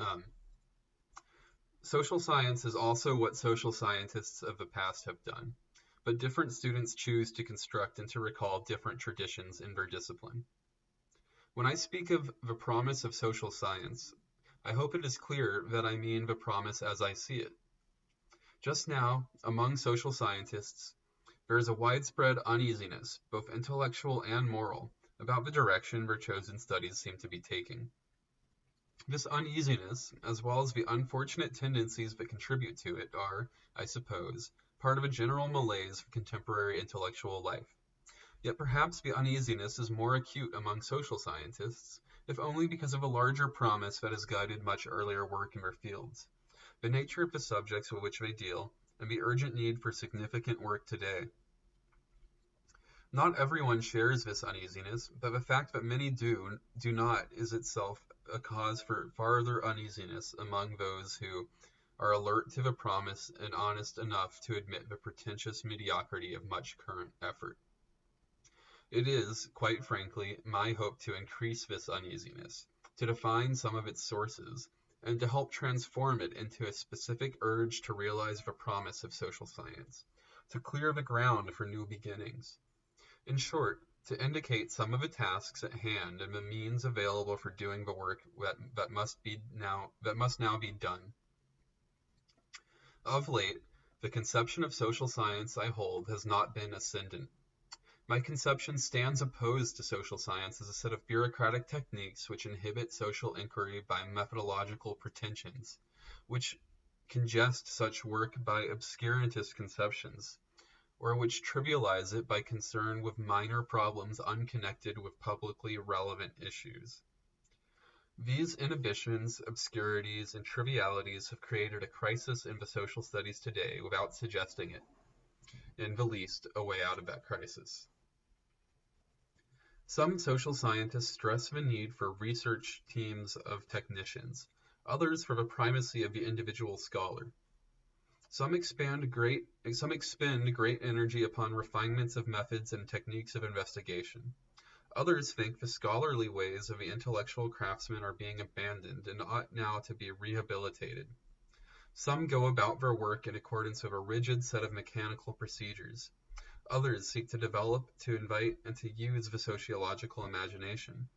Social science is also what social scientists of the past have done, but different students choose to construct and to recall different traditions in their discipline. When I speak of the promise of social science, I hope it is clear that I mean the promise as I see it. Just now, among social scientists, there is a widespread uneasiness, both intellectual and moral, about the direction their chosen studies seem to be taking. This uneasiness, as well as the unfortunate tendencies that contribute to it, are, I suppose, part of a general malaise of contemporary intellectual life. Yet perhaps the uneasiness is more acute among social scientists, if only because of a larger promise that has guided much earlier work in their fields. The nature of the subjects with which they deal, and the urgent need for significant work today. Not everyone shares this uneasiness, but the fact that many do not is itself a cause for farther uneasiness among those who are alert to the promise and honest enough to admit the pretentious mediocrity of much current effort. It is, quite frankly, my hope to increase this uneasiness, to define some of its sources, and to help transform it into a specific urge to realize the promise of social science, to clear the ground for new beginnings. In short, to indicate some of the tasks at hand and the means available for doing the work that must now be done. Of late, the conception of social science I hold has not been ascendant. My conception stands opposed to social science as a set of bureaucratic techniques which inhibit social inquiry by methodological pretensions, which congest such work by obscurantist conceptions, or which trivialize it by concern with minor problems unconnected with publicly relevant issues. These inhibitions, obscurities, and trivialities have created a crisis in the social studies today without suggesting it, in the least, a way out of that crisis. Some social scientists stress the need for research teams of technicians, others for the primacy of the individual scholar. Some expend great energy upon refinements of methods and techniques of investigation. Others think the scholarly ways of the intellectual craftsman are being abandoned and ought now to be rehabilitated. Some go about their work in accordance with a rigid set of mechanical procedures. Others seek to develop, to invite, and to use the sociological imagination.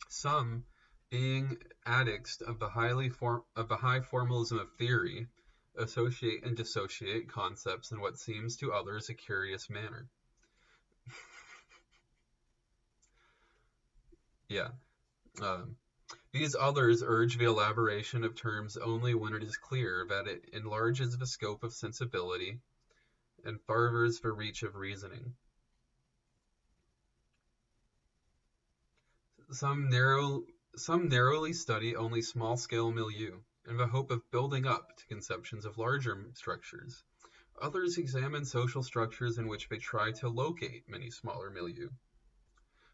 Some, being addicts of the high formalism of theory, associate and dissociate concepts in what seems to others a curious manner. These others urge the elaboration of terms only when it is clear that it enlarges the scope of sensibility and furthers the reach of reasoning. Some narrowly study only small-scale milieu, in the hope of building up to conceptions of larger structures. Others examine social structures in which they try to locate many smaller milieu.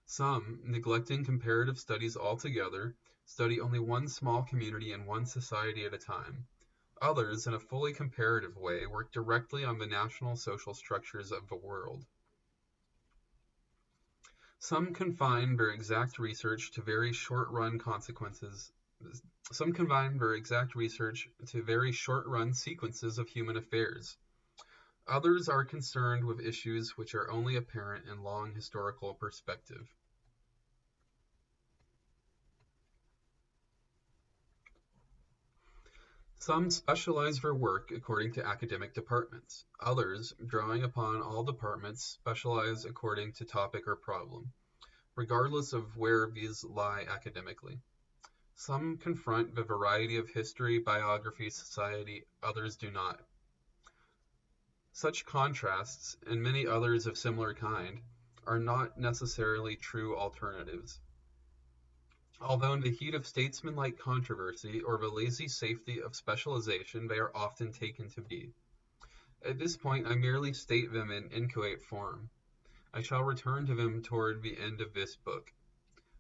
Some, neglecting comparative studies altogether, study only one small community and one society at a time. Others, in a fully comparative way, work directly on the national social structures of the world. Some confine their exact research to very short-run sequences of human affairs. Others are concerned with issues which are only apparent in long historical perspective. Some specialize their work according to academic departments. Others, drawing upon all departments, specialize according to topic or problem, regardless of where these lie academically. Some confront the variety of history, biography, society, others do not. Such contrasts, and many others of similar kind, are not necessarily true alternatives. Although in the heat of statesmanlike controversy or the lazy safety of specialization they are often taken to be. At this point I merely state them in inchoate form. I shall return to them toward the end of this book.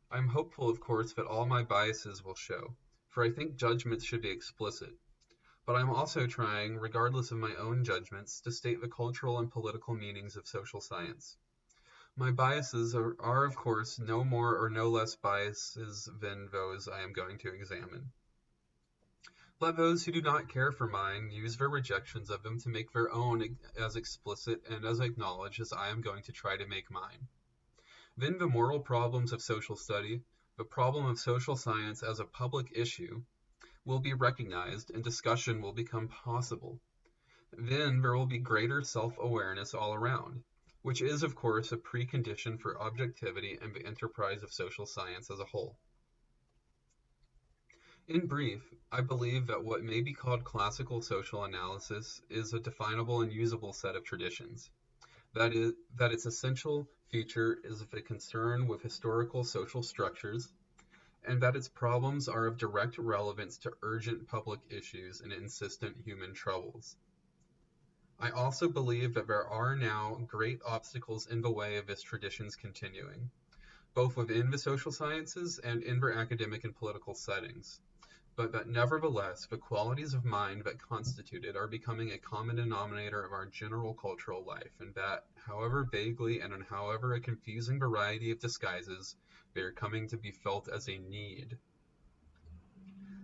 I am hopeful, of course, that all my biases will show, for I think judgments should be explicit. But I am also trying, regardless of my own judgments, to state the cultural and political meanings of social science. My biases are, of course, no more or no less biases than those I am going to examine. Let those who do not care for mine use their rejections of them to make their own as explicit and as acknowledged as I am going to try to make mine. Then the moral problems of social study, the problem of social science as a public issue, will be recognized and discussion will become possible. Then there will be greater self-awareness all around, which is, of course, a precondition for objectivity and the enterprise of social science as a whole. In brief, I believe that what may be called classical social analysis is a definable and usable set of traditions. That its essential feature is the concern with historical social structures, and that its problems are of direct relevance to urgent public issues and insistent human troubles. I also believe that there are now great obstacles in the way of this tradition's continuing, both within the social sciences and in their academic and political settings, but that nevertheless the qualities of mind that constitute it are becoming a common denominator of our general cultural life, and that, however vaguely and in however a confusing variety of disguises, they are coming to be felt as a need.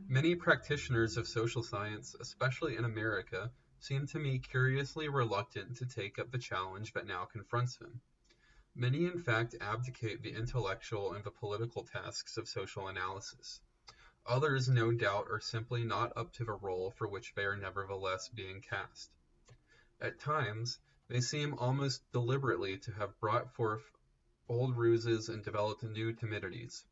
Many practitioners of social science, especially in America, seem to me curiously reluctant to take up the challenge that now confronts them. Many, in fact, abdicate the intellectual and the political tasks of social analysis. Others, no doubt, are simply not up to the role for which they are nevertheless being cast. At times, they seem almost deliberately to have brought forth old ruses and developed new timidities.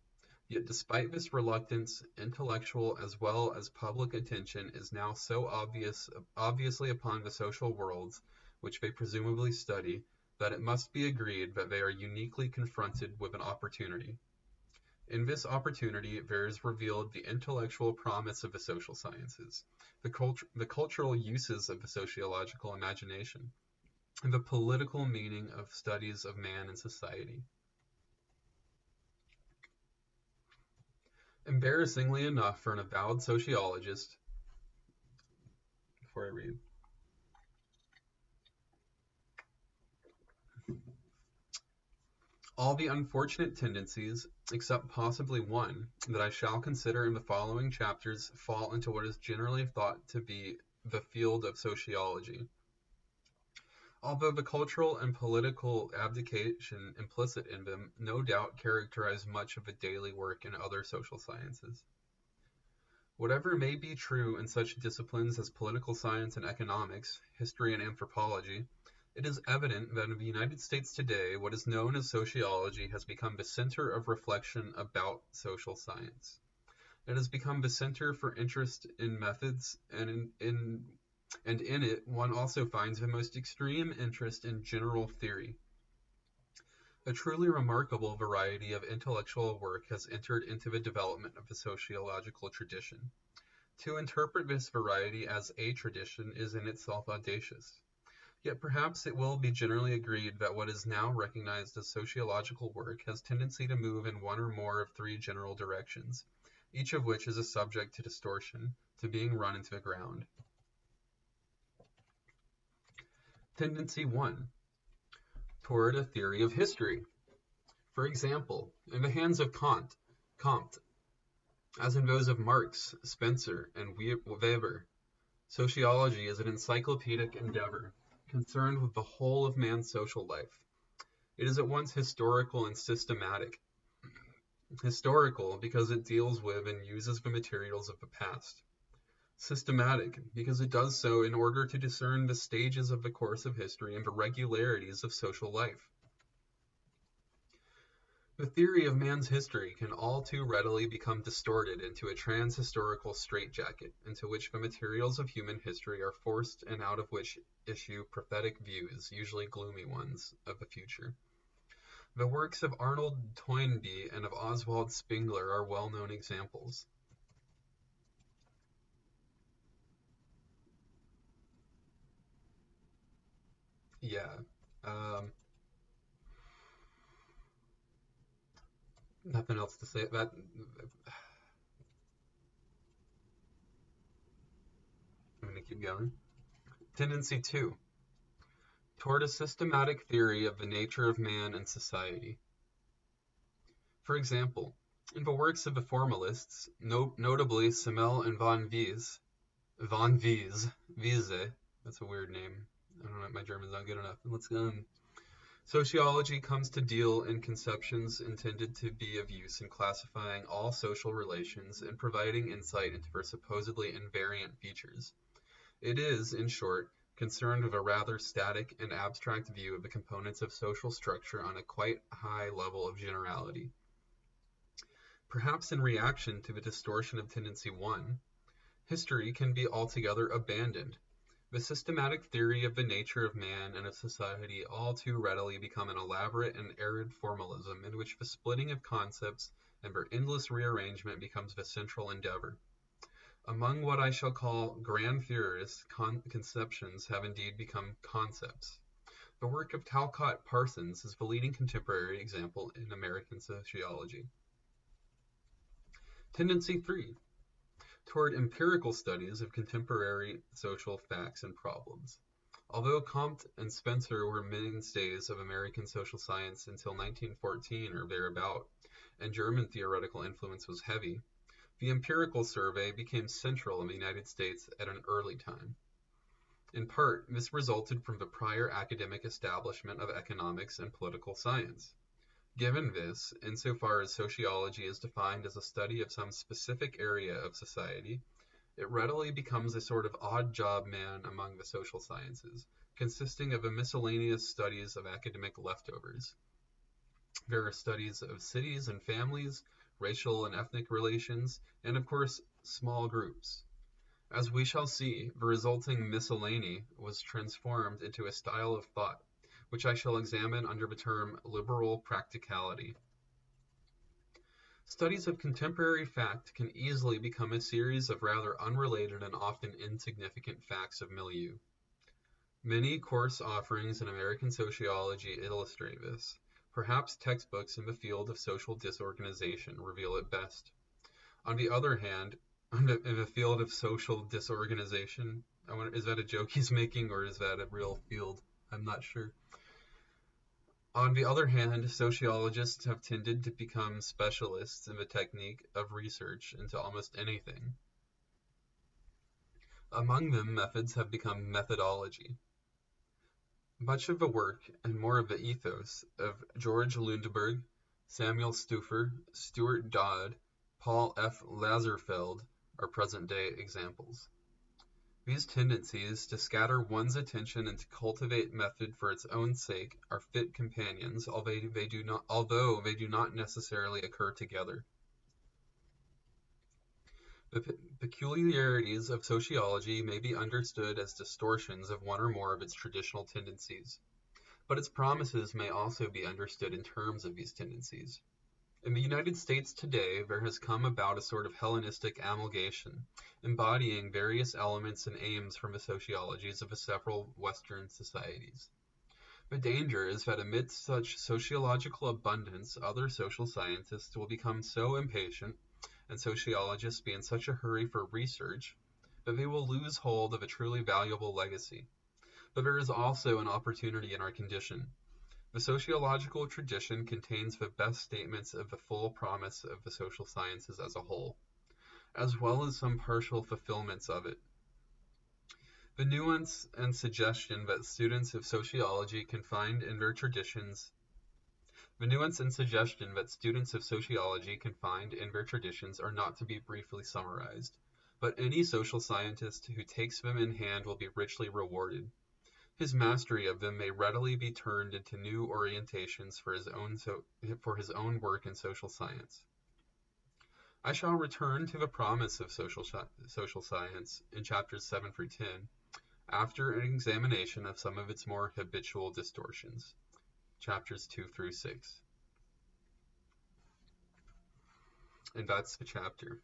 Yet despite this reluctance, intellectual as well as public attention is now so obviously upon the social worlds which they presumably study, that it must be agreed that they are uniquely confronted with an opportunity. In this opportunity there is revealed the intellectual promise of the social sciences, the cultural uses of the sociological imagination, and the political meaning of studies of man and society. Embarrassingly enough for an avowed sociologist, before I read, all the unfortunate tendencies, except possibly one, that I shall consider in the following chapters fall into what is generally thought to be the field of sociology. Although the cultural and political abdication implicit in them no doubt characterize much of the daily work in other social sciences. Whatever may be true in such disciplines as political science and economics, history and anthropology, it is evident that in the United States today what is known as sociology has become the center of reflection about social science. It has become the center for interest in methods, and in it one also finds the most extreme interest in general theory. A truly remarkable variety of intellectual work has entered into the development of the sociological tradition. To interpret this variety as a tradition is in itself audacious. Yet perhaps it will be generally agreed that what is now recognized as sociological work has tendency to move in one or more of three general directions, each of which is a subject to distortion, to being run into the ground. Tendency 1. Toward a theory of history. For example, in the hands of Comte, as in those of Marx, Spencer, and Weber, sociology is an encyclopedic endeavor concerned with the whole of man's social life. It is at once historical and systematic. Historical because it deals with and uses the materials of the past. Systematic because it does so in order to discern the stages of the course of history and the regularities of social life. The theory of man's history can all too readily become distorted into a trans-historical straitjacket, into which the materials of human history are forced and out of which issue prophetic views, usually gloomy ones, of the future. The works of Arnold Toynbee and of Oswald Spengler are well-known examples. Yeah. Nothing else to say. I'm going to keep going. Tendency 2. Toward a systematic theory of the nature of man and society. For example, in the works of the formalists, notably Simmel and Wiese, that's a weird name. I don't know, my German's not good enough. Let's go. Sociology comes to deal in conceptions intended to be of use in classifying all social relations and providing insight into their supposedly invariant features. It is, in short, concerned with a rather static and abstract view of the components of social structure on a quite high level of generality. Perhaps in reaction to the distortion of Tendency 1, history can be altogether abandoned. The systematic theory of the nature of man and of society all too readily become an elaborate and arid formalism in which the splitting of concepts and their endless rearrangement becomes the central endeavor. Among what I shall call grand theorists, conceptions have indeed become concepts. The work of Talcott Parsons is the leading contemporary example in American sociology. Tendency 3. Toward empirical studies of contemporary social facts and problems. Although Comte and Spencer were mainstays of American social science until 1914 or thereabout, and German theoretical influence was heavy, the empirical survey became central in the United States at an early time. In part, this resulted from the prior academic establishment of economics and political science. Given this, insofar as sociology is defined as a study of some specific area of society, it readily becomes a sort of odd job man among the social sciences, consisting of a miscellaneous studies of academic leftovers. There are studies of cities and families, racial and ethnic relations, and of course, small groups. As we shall see, the resulting miscellany was transformed into a style of thought, which I shall examine under the term liberal practicality. Studies of contemporary fact can easily become a series of rather unrelated and often insignificant facts of milieu. Many course offerings in American sociology illustrate this. Perhaps textbooks in the field of social disorganization reveal it best. On the other hand, in the field of social disorganization, is that a joke he's making or is that a real field? I'm not sure. On the other hand, sociologists have tended to become specialists in the technique of research into almost anything. Among them, methods have become methodology. Much of the work, and more of the ethos, of George Lundberg, Samuel Stuffer, Stuart Dodd, Paul F. Lazarsfeld are present-day examples. These tendencies to scatter one's attention and to cultivate method for its own sake are fit companions, although they do not necessarily occur together. The peculiarities of sociology may be understood as distortions of one or more of its traditional tendencies, but its promises may also be understood in terms of these tendencies. In the United States today, there has come about a sort of Hellenistic amalgamation, embodying various elements and aims from the sociologies of the several Western societies. The danger is that amidst such sociological abundance, other social scientists will become so impatient, and sociologists be in such a hurry for research, that they will lose hold of a truly valuable legacy. But there is also an opportunity in our condition. The sociological tradition contains the best statements of the full promise of the social sciences as a whole, as well as some partial fulfillments of it. The nuance and suggestion that students of sociology can find in their traditions are not to be briefly summarized, but any social scientist who takes them in hand will be richly rewarded. His mastery of them may readily be turned into new orientations for his own work in social science. I shall return to the promise of social science in chapters 7 through 10, after an examination of some of its more habitual distortions, chapters 2 through 6. And that's the chapter.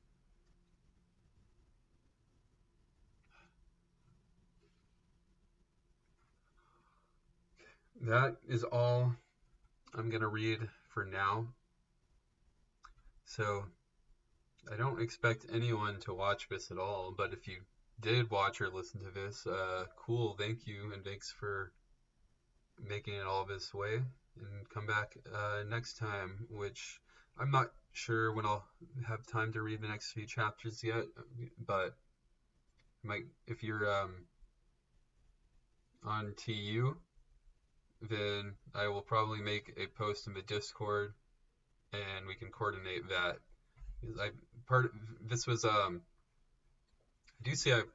That is all I'm going to read for now. So I don't expect anyone to watch this at all, but if you did watch or listen to this, cool, thank you, and thanks for making it all this way. And come back next time, which I'm not sure when I'll have time to read the next few chapters yet, but if you're on TU, then I will probably make a post in the Discord, and we can coordinate that. I do see I have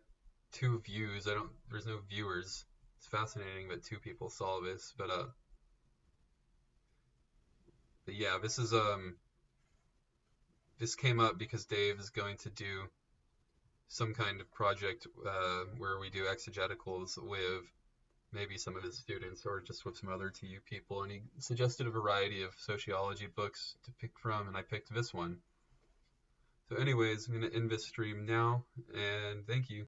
2 views. There's no viewers. It's fascinating that 2 people saw this, but yeah, this came up because Dave is going to do some kind of project where we do exegeticals with maybe some of his students or just with some other TU people, and he suggested a variety of sociology books to pick from, and I picked this one. So anyways, I'm going to end this stream now, and thank you.